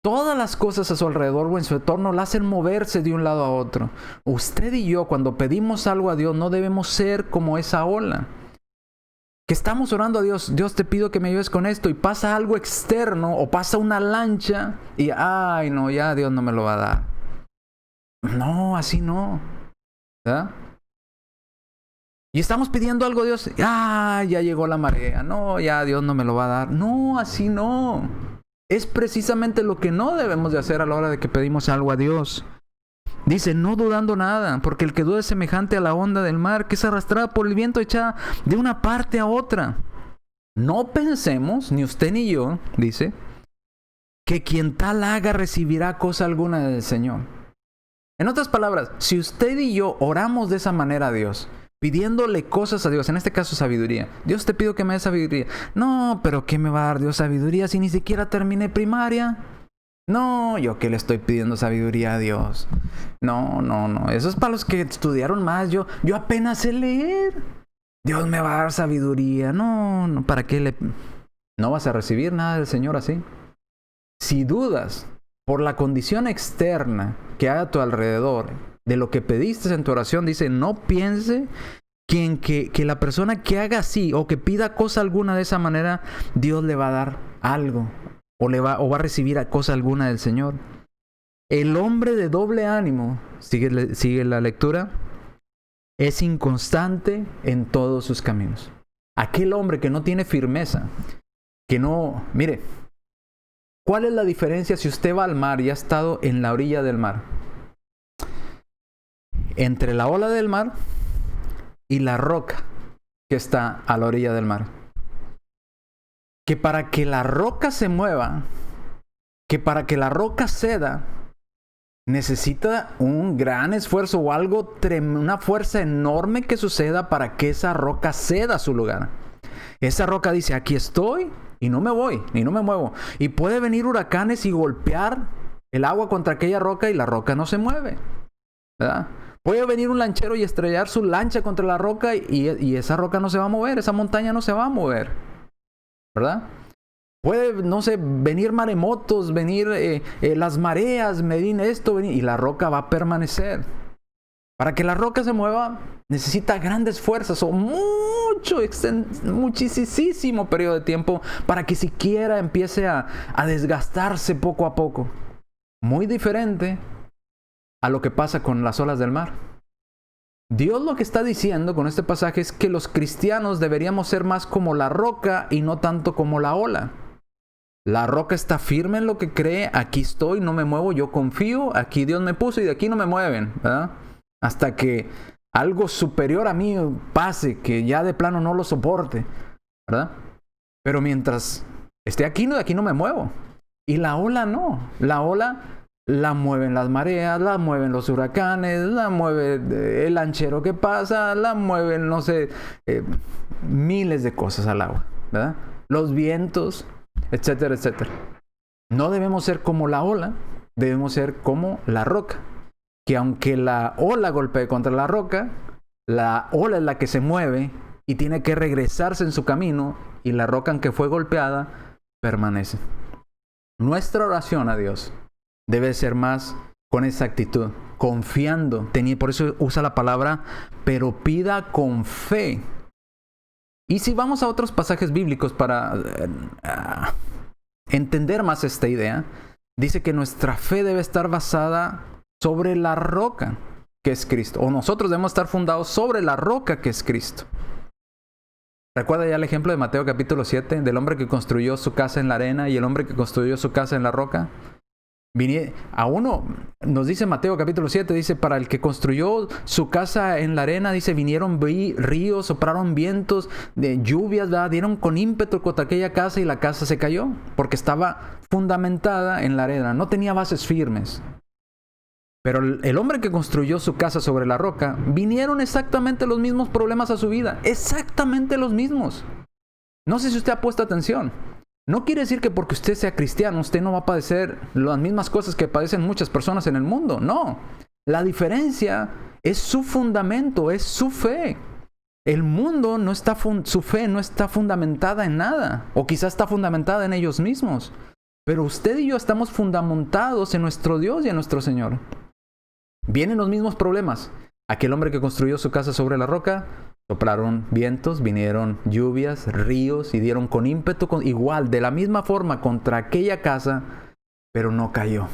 A: todas las cosas a su alrededor o en su entorno la hacen moverse de un lado a otro. Usted y yo, cuando pedimos algo a Dios, no debemos ser como esa ola. Que estamos orando a Dios, Dios te pido que me ayudes con esto, y pasa algo externo o pasa una lancha y ay no, ya Dios no me lo va a dar. No, así no. ¿Verdad? Y estamos pidiendo algo a Dios, ya llegó la marea, no, ya Dios no me lo va a dar. No, así no. Es precisamente lo que no debemos de hacer a la hora de que pedimos algo a Dios. Dice, no dudando nada, porque el que duda es semejante a la onda del mar, que es arrastrada por el viento, echada de una parte a otra. No pensemos, ni usted ni yo, dice, que quien tal haga recibirá cosa alguna del Señor. En otras palabras, si usted y yo oramos de esa manera a Dios, pidiéndole cosas a Dios, en este caso sabiduría. Dios, te pido que me des sabiduría. No, pero ¿qué me va a dar Dios sabiduría si ni siquiera terminé primaria? No, yo que le estoy pidiendo sabiduría a Dios. No. Eso es para los que estudiaron más. Yo apenas sé leer. Dios me va a dar sabiduría. No, ¿para qué le...? No vas a recibir nada del Señor así. Si dudas por la condición externa que hay a tu alrededor de lo que pediste en tu oración, dice, no piense que la persona que haga así o que pida cosa alguna de esa manera, Dios le va a dar algo o va a recibir a cosa alguna del Señor. El hombre de doble ánimo, sigue la lectura, es inconstante en todos sus caminos. Aquel hombre que no tiene firmeza, que no... Mire, ¿cuál es la diferencia si usted va al mar y ha estado en la orilla del mar? Entre la ola del mar y la roca que está a la orilla del mar. Que para que la roca se mueva, que para que la roca ceda, necesita un gran esfuerzo o algo, una fuerza enorme que suceda para que esa roca ceda a su lugar. Esa roca dice, aquí estoy y no me voy, ni no me muevo. Y puede venir huracanes y golpear el agua contra aquella roca y la roca no se mueve, ¿verdad? Puede venir un lanchero y estrellar su lancha contra la roca y esa roca no se va a mover, esa montaña no se va a mover, ¿verdad? Puede, no sé, venir maremotos, venir las mareas, venir esto, y la roca va a permanecer. Para que la roca se mueva, necesita grandes fuerzas o muchísimo periodo de tiempo para que siquiera empiece a desgastarse poco a poco. Muy diferente a lo que pasa con las olas del mar. Dios lo que está diciendo con este pasaje es que los cristianos deberíamos ser más como la roca y no tanto como la ola. La roca está firme en lo que cree, aquí estoy, no me muevo, yo confío, aquí Dios me puso y de aquí no me mueven, ¿verdad? Hasta que algo superior a mí pase, que ya de plano no lo soporte, ¿verdad? Pero mientras esté aquí, de aquí no me muevo. Y la ola no, la ola la mueven las mareas, la mueven los huracanes, la mueve el lanchero que pasa, la mueven, no sé, miles de cosas al agua, ¿verdad? Los vientos, etcétera, etcétera. No debemos ser como la ola, debemos ser como la roca. Que aunque la ola golpee contra la roca, la ola es la que se mueve y tiene que regresarse en su camino y la roca, aunque fue golpeada, permanece. Nuestra oración a Dios debe ser más con esa actitud, confiando. Por eso usa la palabra, pero pida con fe. Y si vamos a otros pasajes bíblicos para entender más esta idea, dice que nuestra fe debe estar basada sobre la roca que es Cristo. O nosotros debemos estar fundados sobre la roca que es Cristo. ¿Recuerda ya el ejemplo de Mateo capítulo 7? Del hombre que construyó su casa en la arena y el hombre que construyó su casa en la roca. A uno, nos dice Mateo capítulo 7, dice, para el que construyó su casa en la arena, dice, vinieron ríos, soplaron vientos, de lluvias, ¿verdad? Dieron con ímpetu contra aquella casa y la casa se cayó, porque estaba fundamentada en la arena, no tenía bases firmes. Pero el hombre que construyó su casa sobre la roca, vinieron exactamente los mismos problemas a su vida, exactamente los mismos. No sé si usted ha puesto atención. No quiere decir que porque usted sea cristiano, usted no va a padecer las mismas cosas que padecen muchas personas en el mundo. No. La diferencia es su fundamento, es su fe. El mundo no está, su fe no está fundamentada en nada. O quizás está fundamentada en ellos mismos. Pero usted y yo estamos fundamentados en nuestro Dios y en nuestro Señor. Vienen los mismos problemas. Aquel hombre que construyó su casa sobre la roca, soplaron vientos, vinieron lluvias, ríos y dieron con ímpetu, igual, de la misma forma contra aquella casa, pero no cayó.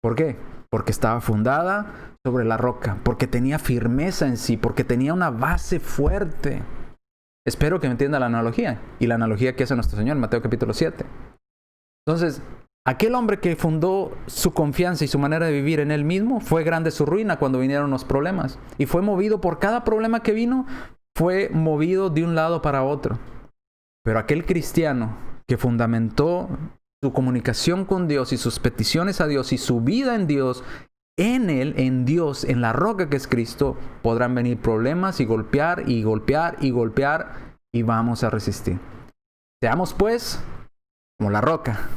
A: ¿Por qué? Porque estaba fundada sobre la roca, porque tenía firmeza en sí, porque tenía una base fuerte. Espero que me entienda la analogía, y la analogía que hace nuestro Señor en Mateo capítulo 7. Entonces, aquel hombre que fundó su confianza y su manera de vivir en él mismo, fue grande su ruina cuando vinieron los problemas. Y fue movido por cada problema que vino, fue movido de un lado para otro. Pero aquel cristiano que fundamentó su comunicación con Dios y sus peticiones a Dios y su vida en Dios, en Él, en Dios, en la roca que es Cristo, podrán venir problemas y golpear y golpear y golpear y vamos a resistir. Seamos pues como la roca,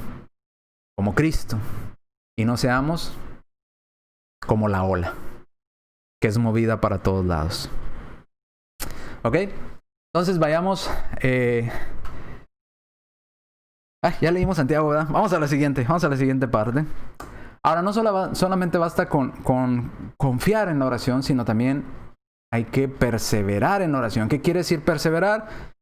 A: como Cristo y no seamos como la ola, que es movida para todos lados. ¿Ok? Entonces vayamos... ya leímos Santiago, ¿verdad? Vamos a la siguiente parte. Ahora, no solamente basta con confiar en la oración, sino también hay que perseverar en la oración. ¿Qué quiere decir perseverar?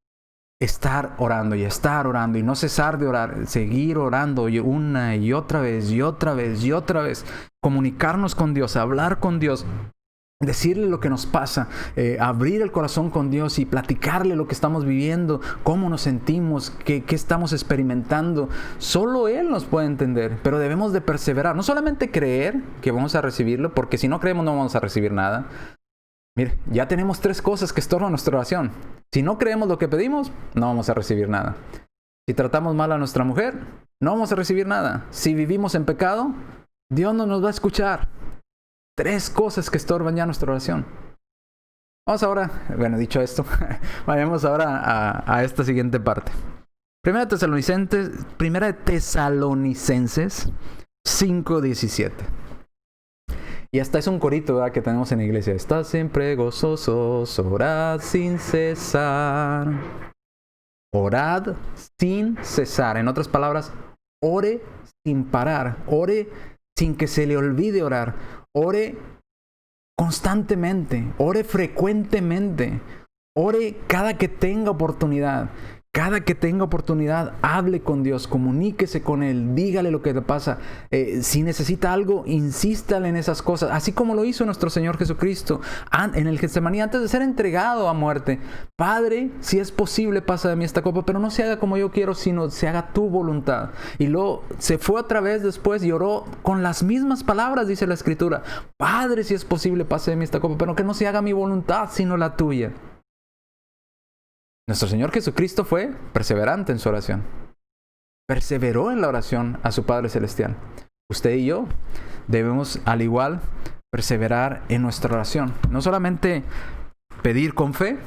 A: Estar orando y no cesar de orar, seguir orando una y otra vez y otra vez y otra vez. Comunicarnos con Dios, hablar con Dios, decirle lo que nos pasa, abrir el corazón con Dios y platicarle lo que estamos viviendo, cómo nos sentimos, qué estamos experimentando. Solo Él nos puede entender, pero debemos de perseverar. No solamente creer que vamos a recibirlo, porque si no creemos no vamos a recibir nada. Mire, ya tenemos 3 cosas que estorban nuestra oración. Si no creemos lo que pedimos, no vamos a recibir nada. Si tratamos mal a nuestra mujer, no vamos a recibir nada. Si vivimos en pecado, Dios no nos va a escuchar. 3 cosas que estorban ya nuestra oración. Vamos ahora, bueno, dicho esto, vayamos ahora a esta siguiente parte. Primera de Tesalonicenses 5:17. Y hasta es un corito, ¿verdad?, que tenemos en la iglesia. Estad siempre gozosos, orad sin cesar. Orad sin cesar. En otras palabras, ore sin parar. Ore sin que se le olvide orar. Ore constantemente. Ore frecuentemente. Ore cada que tenga oportunidad. Cada que tenga oportunidad, hable con Dios, comuníquese con Él, dígale lo que le pasa. Si necesita algo, insístale en esas cosas. Así como lo hizo nuestro Señor Jesucristo en el Getsemaní, antes de ser entregado a muerte. Padre, si es posible, pasa de mí esta copa, pero no se haga como yo quiero, sino se haga tu voluntad. Y luego se fue otra vez después y oró con las mismas palabras, dice la Escritura. Padre, si es posible, pase de mí esta copa, pero que no se haga mi voluntad, sino la tuya. Nuestro Señor Jesucristo fue perseverante en su oración. Perseveró en la oración a su Padre Celestial. Usted y yo debemos, al igual, perseverar en nuestra oración. No solamente pedir con fe,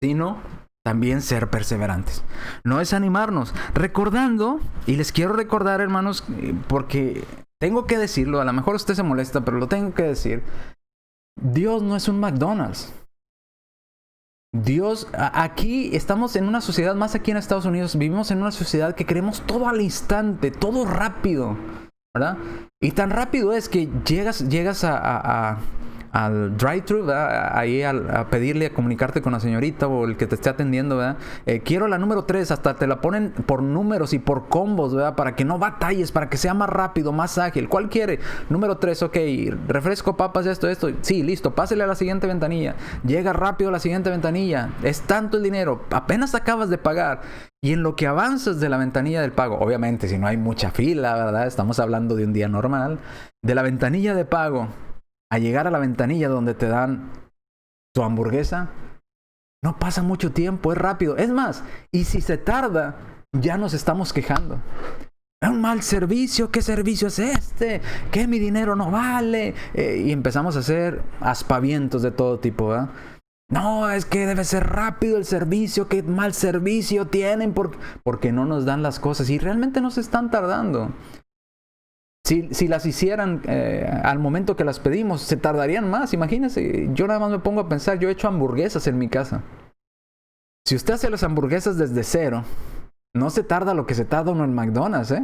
A: sino también ser perseverantes. No desanimarnos. Recordando, y les quiero recordar, hermanos, porque tengo que decirlo, a lo mejor usted se molesta, pero lo tengo que decir. Dios no es un McDonald's. Dios, aquí estamos en una sociedad, más aquí en Estados Unidos, vivimos en una sociedad que queremos todo al instante, todo rápido, ¿verdad? Y tan rápido es que llegas al drive-thru, ahí a pedirle, a comunicarte con la señorita o el que te esté atendiendo, ¿verdad? Quiero la número 3, hasta te la ponen por números y por combos, ¿verdad? Para que no batalles, para que sea más rápido, más ágil. ¿Cuál quiere? Número 3, ok, refresco, papas, esto. Sí, listo, pásele a la siguiente ventanilla. Llega rápido a la siguiente ventanilla. Es tanto el dinero, apenas acabas de pagar. Y en lo que avanzas de la ventanilla del pago, obviamente si no hay mucha fila, ¿verdad? Estamos hablando de un día normal. De la ventanilla de pago a llegar a la ventanilla donde te dan tu hamburguesa, no pasa mucho tiempo, es rápido. Es más, y si se tarda, ya nos estamos quejando. Es un mal servicio, ¿qué servicio es este? ¿Qué mi dinero no vale? Y empezamos a hacer aspavientos de todo tipo, ¿verdad? No, es que debe ser rápido el servicio, qué mal servicio tienen porque no nos dan las cosas y realmente no se están tardando. Si las hicieran al momento que las pedimos, se tardarían más. Imagínense, yo nada más me pongo a pensar, yo he hecho hamburguesas en mi casa. Si usted hace las hamburguesas desde cero, no se tarda lo que se tarda uno en McDonald's, ¿eh?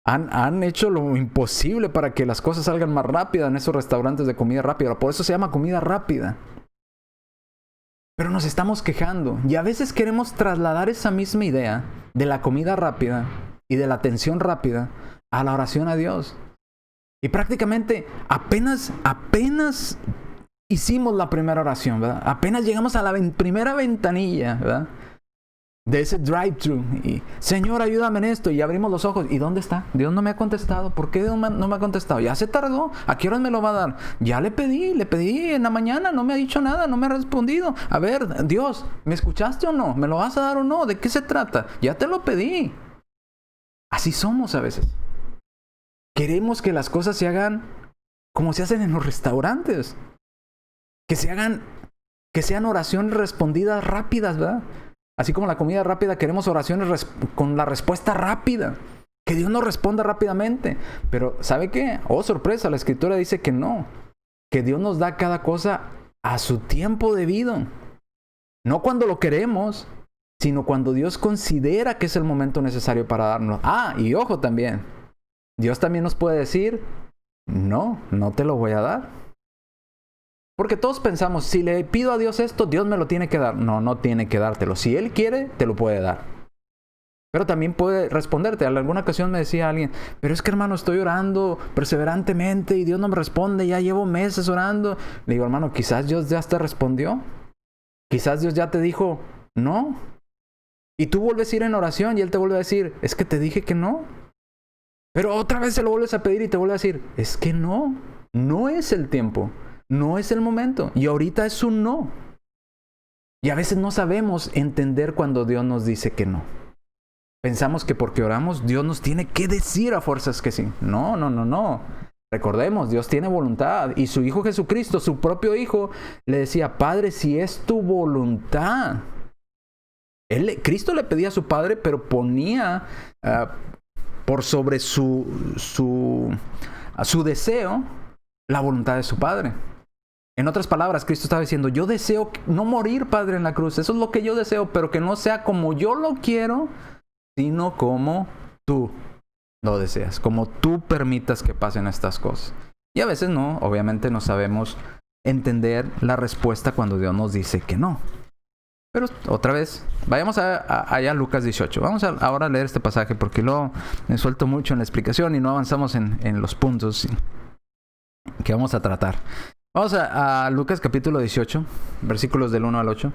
A: Han hecho lo imposible para que las cosas salgan más rápidas en esos restaurantes de comida rápida. Por eso se llama comida rápida. Pero nos estamos quejando. Y a veces queremos trasladar esa misma idea de la comida rápida y de la atención rápida a la oración a Dios. Y prácticamente apenas hicimos la primera oración, ¿verdad? Apenas llegamos a la primera ventanilla, ¿verdad? De ese drive-thru. Y, Señor, ayúdame en esto. Y abrimos los ojos. ¿Y dónde está? Dios no me ha contestado. ¿Por qué Dios no me ha contestado? Ya se tardó. ¿A qué horas me lo va a dar? Ya le pedí en la mañana. No me ha dicho nada. No me ha respondido. A ver, Dios, ¿me escuchaste o no? ¿Me lo vas a dar o no? ¿De qué se trata? Ya te lo pedí. Así somos a veces. Queremos que las cosas se hagan como se hacen en los restaurantes. Que sean oraciones respondidas rápidas, ¿verdad? Así como la comida rápida, queremos oraciones con la respuesta rápida. Que Dios nos responda rápidamente. Pero ¿sabe qué? Oh, sorpresa, la Escritura dice que no. Que Dios nos da cada cosa a su tiempo debido. No cuando lo queremos, sino cuando Dios considera que es el momento necesario para darnos. Y ojo también. Dios también nos puede decir, no te lo voy a dar. Porque todos pensamos, si le pido a Dios esto, Dios me lo tiene que dar. No tiene que dártelo. Si Él quiere, te lo puede dar. Pero también puede responderte. En alguna ocasión me decía alguien, pero es que hermano, estoy orando perseverantemente y Dios no me responde, ya llevo meses orando. Le digo, hermano, quizás Dios ya te respondió. Quizás Dios ya te dijo, no. Y tú vuelves a ir en oración y Él te vuelve a decir, es que te dije que no. Pero otra vez se lo vuelves a pedir y te vuelve a decir, es que no es el tiempo, no es el momento. Y ahorita es un no. Y a veces no sabemos entender cuando Dios nos dice que no. Pensamos que porque oramos, Dios nos tiene que decir a fuerzas que sí. No. Recordemos, Dios tiene voluntad. Y su Hijo Jesucristo, su propio Hijo, le decía, Padre, si es tu voluntad. Cristo le pedía a su Padre, pero ponía por sobre su deseo la voluntad de su Padre. En otras palabras, Cristo estaba diciendo, yo deseo no morir, Padre, en la cruz. Eso es lo que yo deseo, pero que no sea como yo lo quiero, sino como tú lo deseas, como tú permitas que pasen estas cosas. Y a veces no, obviamente no sabemos entender la respuesta cuando Dios nos dice que no. Pero otra vez, vayamos allá a Lucas 18. Vamos ahora a leer este pasaje porque luego me suelto mucho en la explicación y no avanzamos en los puntos que vamos a tratar. Vamos a Lucas capítulo 18, versículos del 1 al 8.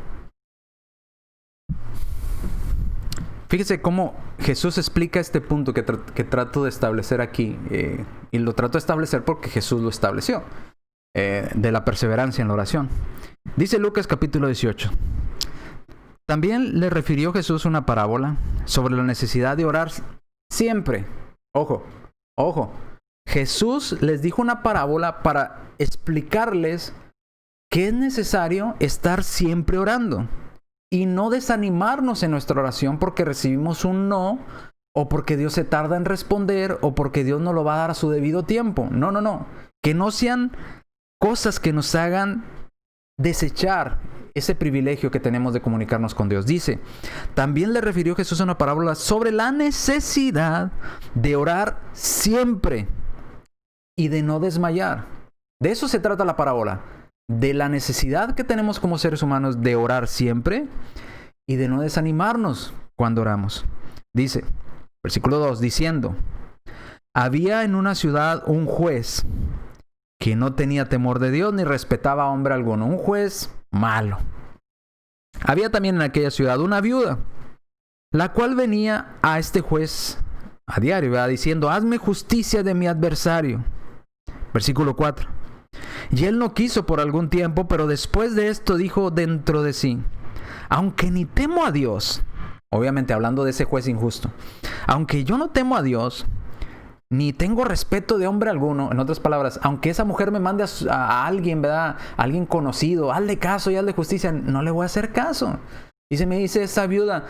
A: Fíjese cómo Jesús explica este punto que trato de establecer aquí. Y lo trato de establecer porque Jesús lo estableció. De la perseverancia en la oración. Dice Lucas capítulo 18. También le refirió Jesús una parábola sobre la necesidad de orar siempre. Ojo. Jesús les dijo una parábola para explicarles que es necesario estar siempre orando. Y no desanimarnos en nuestra oración porque recibimos un no, o porque Dios se tarda en responder, o porque Dios no lo va a dar a su debido tiempo. No. Que no sean cosas que nos hagan desechar ese privilegio que tenemos de comunicarnos con Dios. Dice, también le refirió Jesús a una parábola sobre la necesidad de orar siempre y de no desmayar. De eso se trata la parábola. De la necesidad que tenemos como seres humanos de orar siempre y de no desanimarnos cuando oramos. Dice, versículo 2, diciendo, había en una ciudad un juez que no tenía temor de Dios ni respetaba a hombre alguno, un juez malo. Había también en aquella ciudad una viuda, la cual venía a este juez a diario, ¿verdad? Diciendo, hazme justicia de mi adversario. Versículo 4. Y él no quiso por algún tiempo, pero después de esto dijo dentro de sí, aunque ni temo a Dios, obviamente hablando de ese juez injusto, aunque yo no temo a Dios, ni tengo respeto de hombre alguno, en otras palabras, aunque esa mujer me mande a alguien, ¿verdad? A alguien conocido, hazle caso y hazle justicia, no le voy a hacer caso. Y se me dice esa viuda,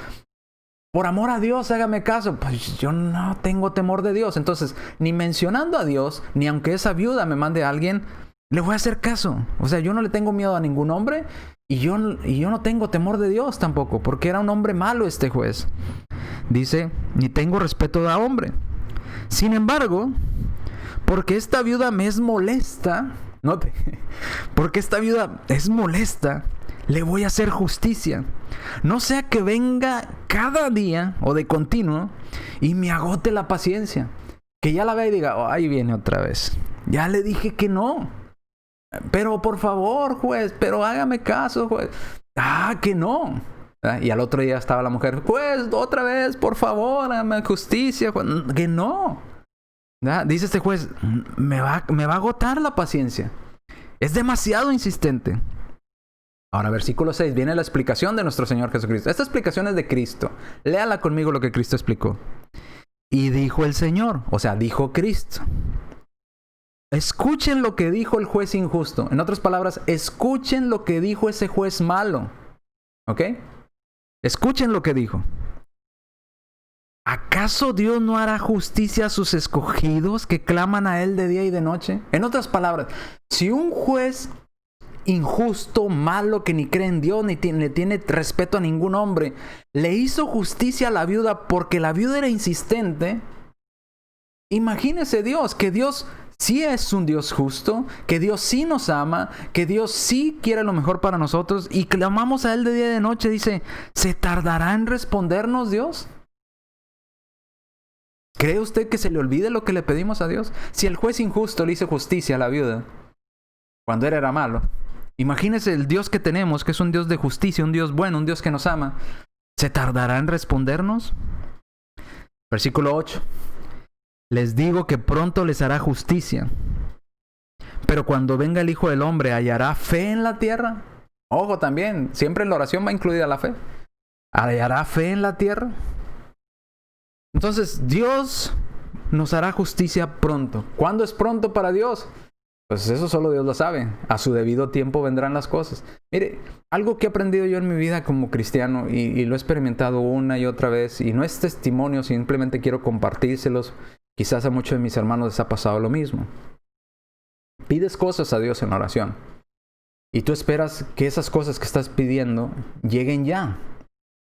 A: por amor a Dios, hágame caso. Pues yo no tengo temor de Dios. Entonces, ni mencionando a Dios, ni aunque esa viuda me mande a alguien, le voy a hacer caso. O sea, yo no le tengo miedo a ningún hombre y yo no tengo temor de Dios tampoco, porque era un hombre malo este juez. Dice, ni tengo respeto de hombre. Sin embargo, porque esta viuda me es molesta, note, porque esta viuda es molesta, le voy a hacer justicia. No sea que venga cada día o de continuo y me agote la paciencia. Que ya la vea y diga, oh, ahí viene otra vez. Ya le dije que no. Pero por favor, juez, pero hágame caso, juez. Que no. Y al otro día estaba la mujer, juez, otra vez, por favor, hágame justicia, juez. Que no. Dice este juez, me va a agotar la paciencia. Es demasiado insistente. Ahora, versículo 6, viene la explicación de nuestro Señor Jesucristo. Esta explicación es de Cristo. Léala conmigo lo que Cristo explicó. Y dijo el Señor, o sea, dijo Cristo. Escuchen lo que dijo el juez injusto. En otras palabras, escuchen lo que dijo ese juez malo. ¿Ok? Escuchen lo que dijo. ¿Acaso Dios no hará justicia a sus escogidos que claman a Él de día y de noche? En otras palabras, si un juez injusto, malo, que ni cree en Dios, ni le tiene respeto a ningún hombre, le hizo justicia a la viuda porque la viuda era insistente, imagínese Dios, que Dios sí es un Dios justo, que Dios sí nos ama, que Dios sí quiere lo mejor para nosotros y clamamos a Él de día y de noche. Dice, ¿se tardará en respondernos Dios? ¿Cree usted que se le olvide lo que le pedimos a Dios? Si el juez injusto le hizo justicia a la viuda cuando él era malo, imagínese el Dios que tenemos, que es un Dios de justicia, un Dios bueno, un Dios que nos ama. ¿Se tardará en respondernos? Versículo 8. Les digo que pronto les hará justicia. Pero cuando venga el Hijo del Hombre, ¿hallará fe en la tierra? Ojo también, siempre en la oración va incluida la fe. ¿Hallará fe en la tierra? Entonces, Dios nos hará justicia pronto. ¿Cuándo es pronto para Dios? Pues eso solo Dios lo sabe. A su debido tiempo vendrán las cosas. Mire, algo que he aprendido yo en mi vida como cristiano y lo he experimentado una y otra vez, y no es testimonio, simplemente quiero compartírselos. Quizás a muchos de mis hermanos les ha pasado lo mismo. Pides cosas a Dios en oración y tú esperas que esas cosas que estás pidiendo lleguen ya.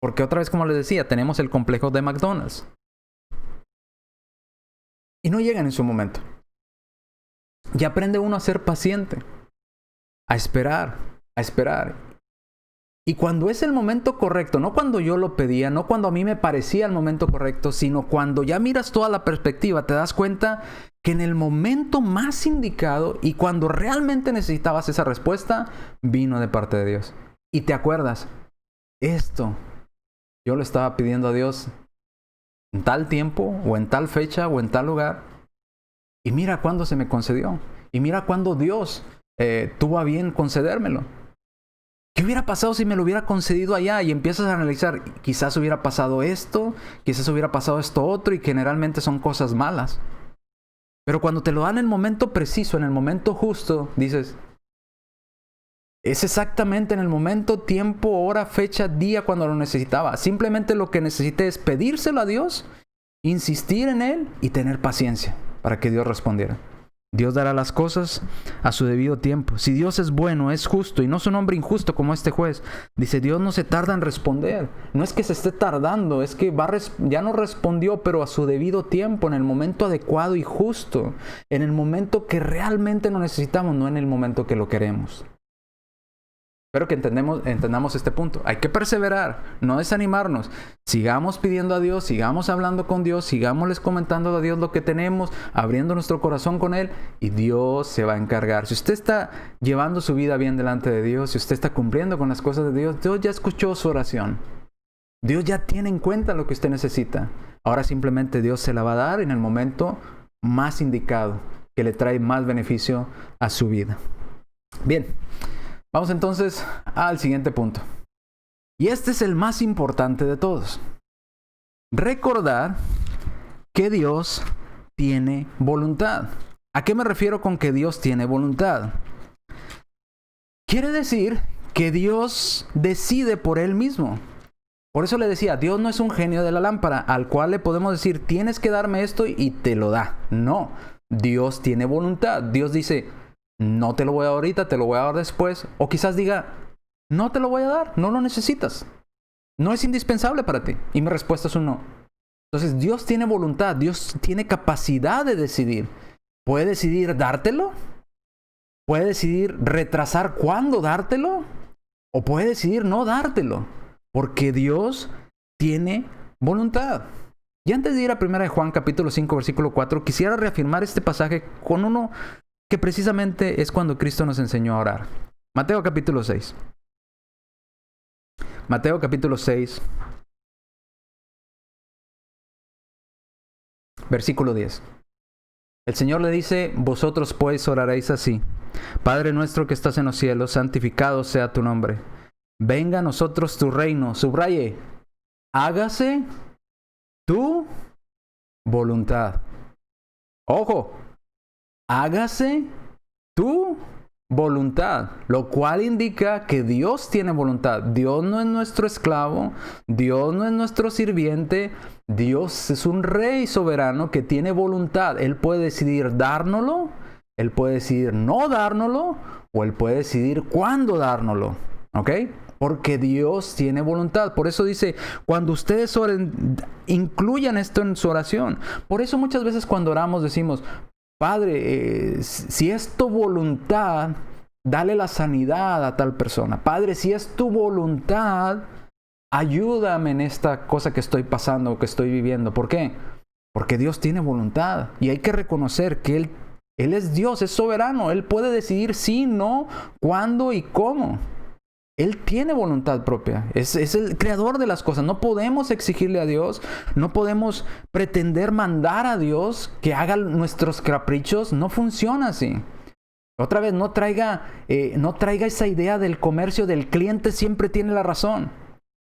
A: Porque otra vez, como les decía, tenemos el complejo de McDonald's. Y no llegan en su momento. Y aprende uno a ser paciente, a esperar, a esperar. Y cuando es el momento correcto, no cuando yo lo pedía, no cuando a mí me parecía el momento correcto, sino cuando ya miras toda la perspectiva, te das cuenta que en el momento más indicado y cuando realmente necesitabas esa respuesta, vino de parte de Dios. Y te acuerdas, esto yo lo estaba pidiendo a Dios en tal tiempo, o en tal fecha, o en tal lugar. Y mira cuándo se me concedió. Y mira cuándo Dios tuvo a bien concedérmelo. ¿Qué hubiera pasado si me lo hubiera concedido allá? Y empiezas a analizar, quizás hubiera pasado esto, quizás hubiera pasado esto otro, y generalmente son cosas malas. Pero cuando te lo dan en el momento preciso, en el momento justo, dices, es exactamente en el momento, tiempo, hora, fecha, día cuando lo necesitaba. Simplemente lo que necesité es pedírselo a Dios, insistir en Él y tener paciencia para que Dios respondiera. Dios dará las cosas a su debido tiempo. Si Dios es bueno, es justo y no es un hombre injusto como este juez, dice, Dios no se tarda en responder. No es que se esté tardando, es que ya no respondió, pero a su debido tiempo, en el momento adecuado y justo, en el momento que realmente lo necesitamos, no en el momento que lo queremos. Espero que entendamos este punto. Hay que perseverar, no desanimarnos. Sigamos pidiendo a Dios, sigamos hablando con Dios, sigámosles comentando a Dios lo que tenemos, abriendo nuestro corazón con Él, y Dios se va a encargar. Si usted está llevando su vida bien delante de Dios, si usted está cumpliendo con las cosas de Dios, Dios ya escuchó su oración. Dios ya tiene en cuenta lo que usted necesita. Ahora simplemente Dios se la va a dar en el momento más indicado, que le trae más beneficio a su vida. Bien. Vamos entonces al siguiente punto. Y este es el más importante de todos. Recordar que Dios tiene voluntad. ¿A qué me refiero con que Dios tiene voluntad? Quiere decir que Dios decide por Él mismo. Por eso le decía, Dios no es un genio de la lámpara al cual le podemos decir, tienes que darme esto y te lo da. No, Dios tiene voluntad. Dios dice, no te lo voy a dar ahorita, te lo voy a dar después. O quizás diga, no te lo voy a dar, no lo necesitas. No es indispensable para ti. Y mi respuesta es un no. Entonces Dios tiene voluntad, Dios tiene capacidad de decidir. Puede decidir dártelo, puede decidir retrasar cuándo dártelo, o puede decidir no dártelo. Porque Dios tiene voluntad. Y antes de ir a 1 Juan capítulo 5 versículo 4, quisiera reafirmar este pasaje con uno que precisamente es cuando Cristo nos enseñó a orar. Mateo capítulo 6. Mateo capítulo 6, versículo 10. El Señor le dice, vosotros pues oraréis así. Padre nuestro que estás en los cielos, santificado sea tu nombre. Venga a nosotros tu reino. Subraye, hágase tu voluntad. Ojo. Hágase tu voluntad, lo cual indica que Dios tiene voluntad. Dios no es nuestro esclavo, Dios no es nuestro sirviente, Dios es un rey soberano que tiene voluntad. Él puede decidir dárnoslo, Él puede decidir no dárnoslo, o Él puede decidir cuándo dárnoslo, ¿ok? Porque Dios tiene voluntad. Por eso dice, cuando ustedes oren, incluyan esto en su oración. Por eso muchas veces cuando oramos decimos, Padre, si es tu voluntad, dale la sanidad a tal persona. Padre, si es tu voluntad, ayúdame en esta cosa que estoy pasando o que estoy viviendo. ¿Por qué? Porque Dios tiene voluntad. Y hay que reconocer que Él es Dios, es soberano. Él puede decidir sí, no, cuándo y cómo. Él tiene voluntad propia, es el creador de las cosas. No podemos exigirle a Dios, no podemos pretender mandar a Dios que haga nuestros caprichos. No funciona así. Otra vez, no traiga esa idea del comercio del cliente siempre tiene la razón.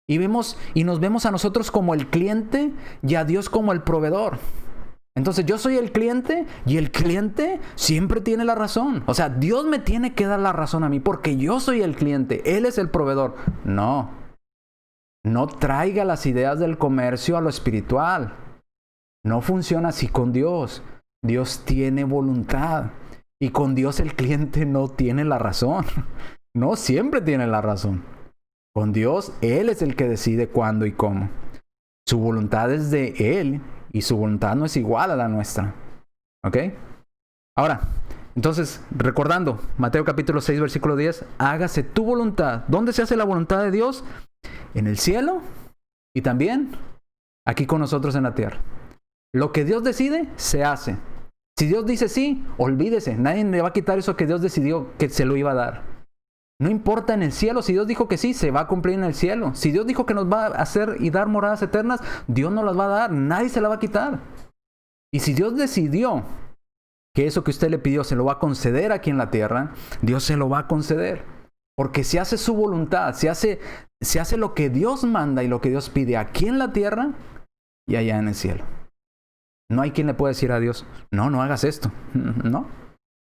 A: Y nos vemos a nosotros como el cliente y a Dios como el proveedor. Entonces yo soy el cliente y el cliente siempre tiene la razón. O sea, Dios me tiene que dar la razón a mí porque yo soy el cliente, Él es el proveedor. No traiga las ideas del comercio a lo espiritual. No funciona así con Dios. Dios tiene voluntad y con Dios el cliente no tiene la razón. No siempre tiene la razón. Con Dios, Él es el que decide cuándo y cómo. Su voluntad es de Él. Y su voluntad no es igual a la nuestra. ¿Ok? Ahora, entonces, recordando, Mateo capítulo 6, versículo 10, hágase tu voluntad. ¿Dónde se hace la voluntad de Dios? En el cielo y también aquí con nosotros en la tierra. Lo que Dios decide, se hace. Si Dios dice sí, olvídese. Nadie le va a quitar eso que Dios decidió que se lo iba a dar. No importa en el cielo, si Dios dijo que sí, se va a cumplir en el cielo. Si Dios dijo que nos va a hacer y dar moradas eternas, Dios nos las va a dar, nadie se la va a quitar. Y si Dios decidió que eso que usted le pidió se lo va a conceder aquí en la tierra, Dios se lo va a conceder. Porque se hace su voluntad, se hace lo que Dios manda y lo que Dios pide aquí en la tierra y allá en el cielo. No hay quien le pueda decir a Dios, no hagas esto. No.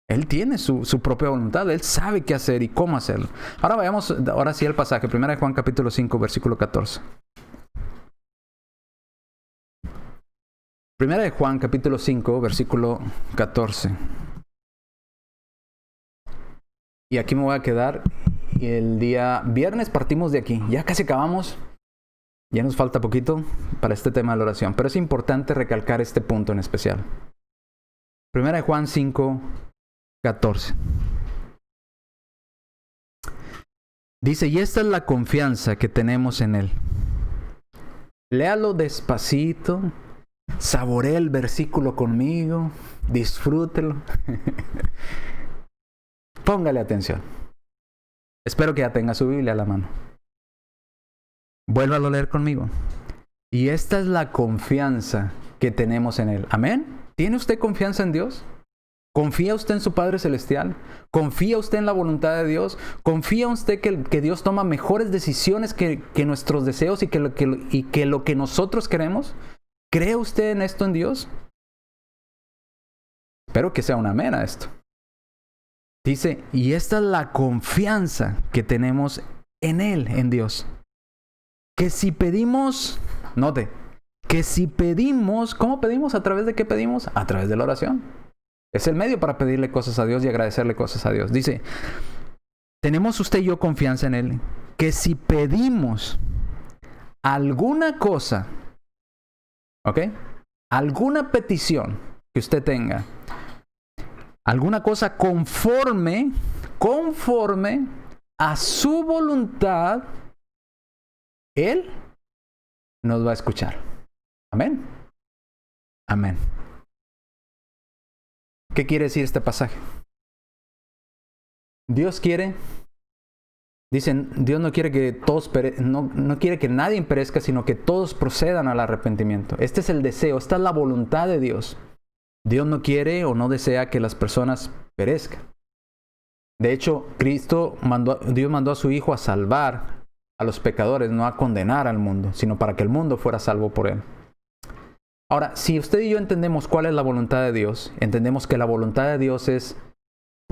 A: Él tiene su propia voluntad. Él sabe qué hacer y cómo hacerlo. Ahora vayamos, ahora sí el pasaje. 1 Juan capítulo 5, versículo 14. 1 Juan capítulo 5, versículo 14. Y aquí me voy a quedar. Y el día viernes partimos de aquí. Ya casi acabamos. Ya nos falta poquito para este tema de la oración. Pero es importante recalcar este punto en especial. 1 Juan 5, 14. Dice, y esta es la confianza que tenemos en Él. Léalo despacito, saboree el versículo conmigo, disfrútelo. Póngale atención. Espero que ya tenga su Biblia a la mano. Vuélvalo a leer conmigo. Y esta es la confianza que tenemos en Él. ¿Amén? ¿Tiene usted confianza en Dios? ¿Confía usted en su Padre Celestial? ¿Confía usted en la voluntad de Dios? ¿Confía usted que Dios toma mejores decisiones que nuestros deseos y que lo que nosotros queremos? ¿Cree usted en esto en Dios? Espero que sea un amén a esto. Dice, y esta es la confianza que tenemos en Él, en Dios. Que si pedimos, note, que si pedimos, ¿cómo pedimos? ¿A través de qué pedimos? A través de la oración. Es el medio para pedirle cosas a Dios y agradecerle cosas a Dios. Dice, tenemos usted y yo confianza en Él, que si pedimos alguna cosa, ¿ok? Alguna petición que usted tenga, alguna cosa conforme a su voluntad, Él nos va a escuchar. Amén. Amén. ¿Qué quiere decir este pasaje? Dios quiere, dicen, Dios no quiere que todos no quiere que nadie perezca, sino que todos procedan al arrepentimiento. Este es el deseo, esta es la voluntad de Dios. Dios no quiere o no desea que las personas perezcan. De hecho, Dios mandó a su Hijo a salvar a los pecadores, no a condenar al mundo, sino para que el mundo fuera salvo por Él. Ahora, si usted y yo entendemos cuál es la voluntad de Dios, entendemos que la voluntad de Dios es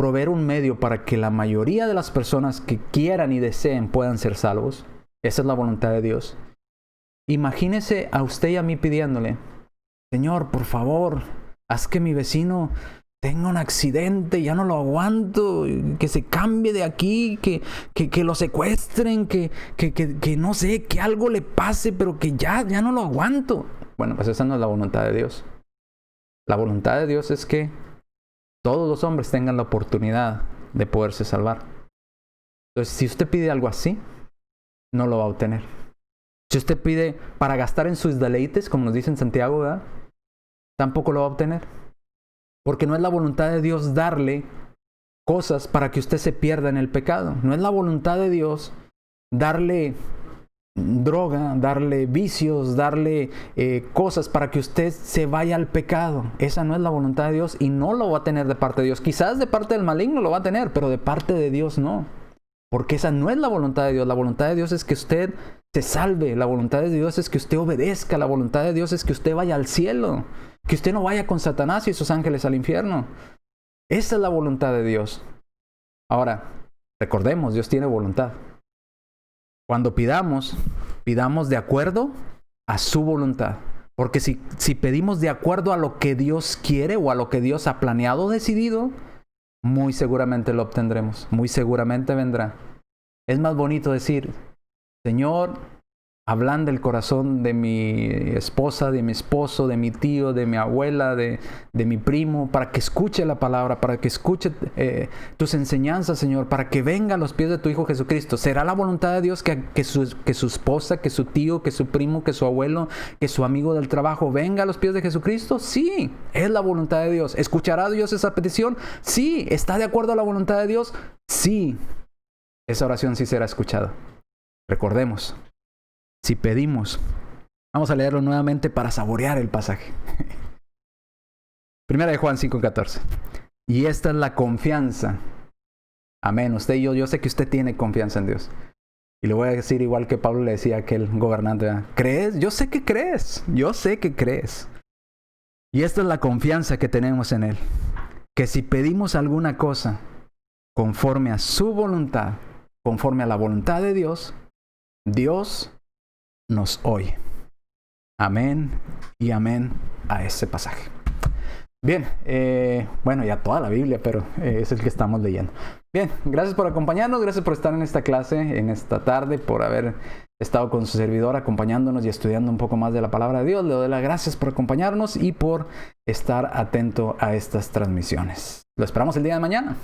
A: proveer un medio para que la mayoría de las personas que quieran y deseen puedan ser salvos. Esa es la voluntad de Dios. Imagínese a usted y a mí pidiéndole, Señor, por favor, haz que mi vecino tenga un accidente, ya no lo aguanto, que se cambie de aquí, que lo secuestren, que no sé, que algo le pase, pero que ya no lo aguanto. Bueno, pues esa no es la voluntad de Dios. La voluntad de Dios es que todos los hombres tengan la oportunidad de poderse salvar. Entonces, si usted pide algo así, no lo va a obtener. Si usted pide para gastar en sus deleites, como nos dice en Santiago, ¿verdad?, tampoco lo va a obtener. Porque no es la voluntad de Dios darle cosas para que usted se pierda en el pecado. No es la voluntad de Dios darle droga, darle vicios, darle cosas para que usted se vaya al pecado. Esa no es la voluntad de Dios y no lo va a tener de parte de Dios. Quizás de parte del maligno lo va a tener, pero de parte de Dios no. Porque esa no es la voluntad de Dios. La voluntad de Dios es que usted se salve. La voluntad de Dios es que usted obedezca. La voluntad de Dios es que usted vaya al cielo. Que usted no vaya con Satanás y sus ángeles al infierno. Esa es la voluntad de Dios. Ahora, recordemos, Dios tiene voluntad. Cuando pidamos de acuerdo a su voluntad. Porque si pedimos de acuerdo a lo que Dios quiere o a lo que Dios ha planeado o decidido, muy seguramente lo obtendremos. Muy seguramente vendrá. Es más bonito decir, Señor, ablanda el corazón de mi esposa, de mi esposo, de mi tío, de mi abuela, de mi primo, para que escuche la palabra, para que escuche tus enseñanzas, Señor, para que venga a los pies de tu Hijo Jesucristo. ¿Será la voluntad de Dios que su esposa, que su tío, que su primo, que su abuelo, que su amigo del trabajo venga a los pies de Jesucristo? Sí, es la voluntad de Dios. ¿Escuchará Dios esa petición? Sí. ¿Está de acuerdo a la voluntad de Dios? Sí. Esa oración sí será escuchada. Recordemos. Si pedimos, vamos a leerlo nuevamente para saborear el pasaje. Primera de Juan 5:14. Y esta es la confianza. Amén. Usted y yo sé que usted tiene confianza en Dios. Y le voy a decir igual que Pablo le decía a aquel gobernante, ¿verdad? ¿Crees? Yo sé que crees. Yo sé que crees. Y esta es la confianza que tenemos en Él. Que si pedimos alguna cosa conforme a su voluntad, conforme a la voluntad de Dios, Dios nos oye. Amén y amén a ese pasaje. Bien, bueno, ya toda la Biblia, pero es el que estamos leyendo. Bien, gracias por acompañarnos, gracias por estar en esta clase, en esta tarde, por haber estado con su servidor acompañándonos y estudiando un poco más de la palabra de Dios. Le doy las gracias por acompañarnos y por estar atento a estas transmisiones. Lo esperamos el día de mañana.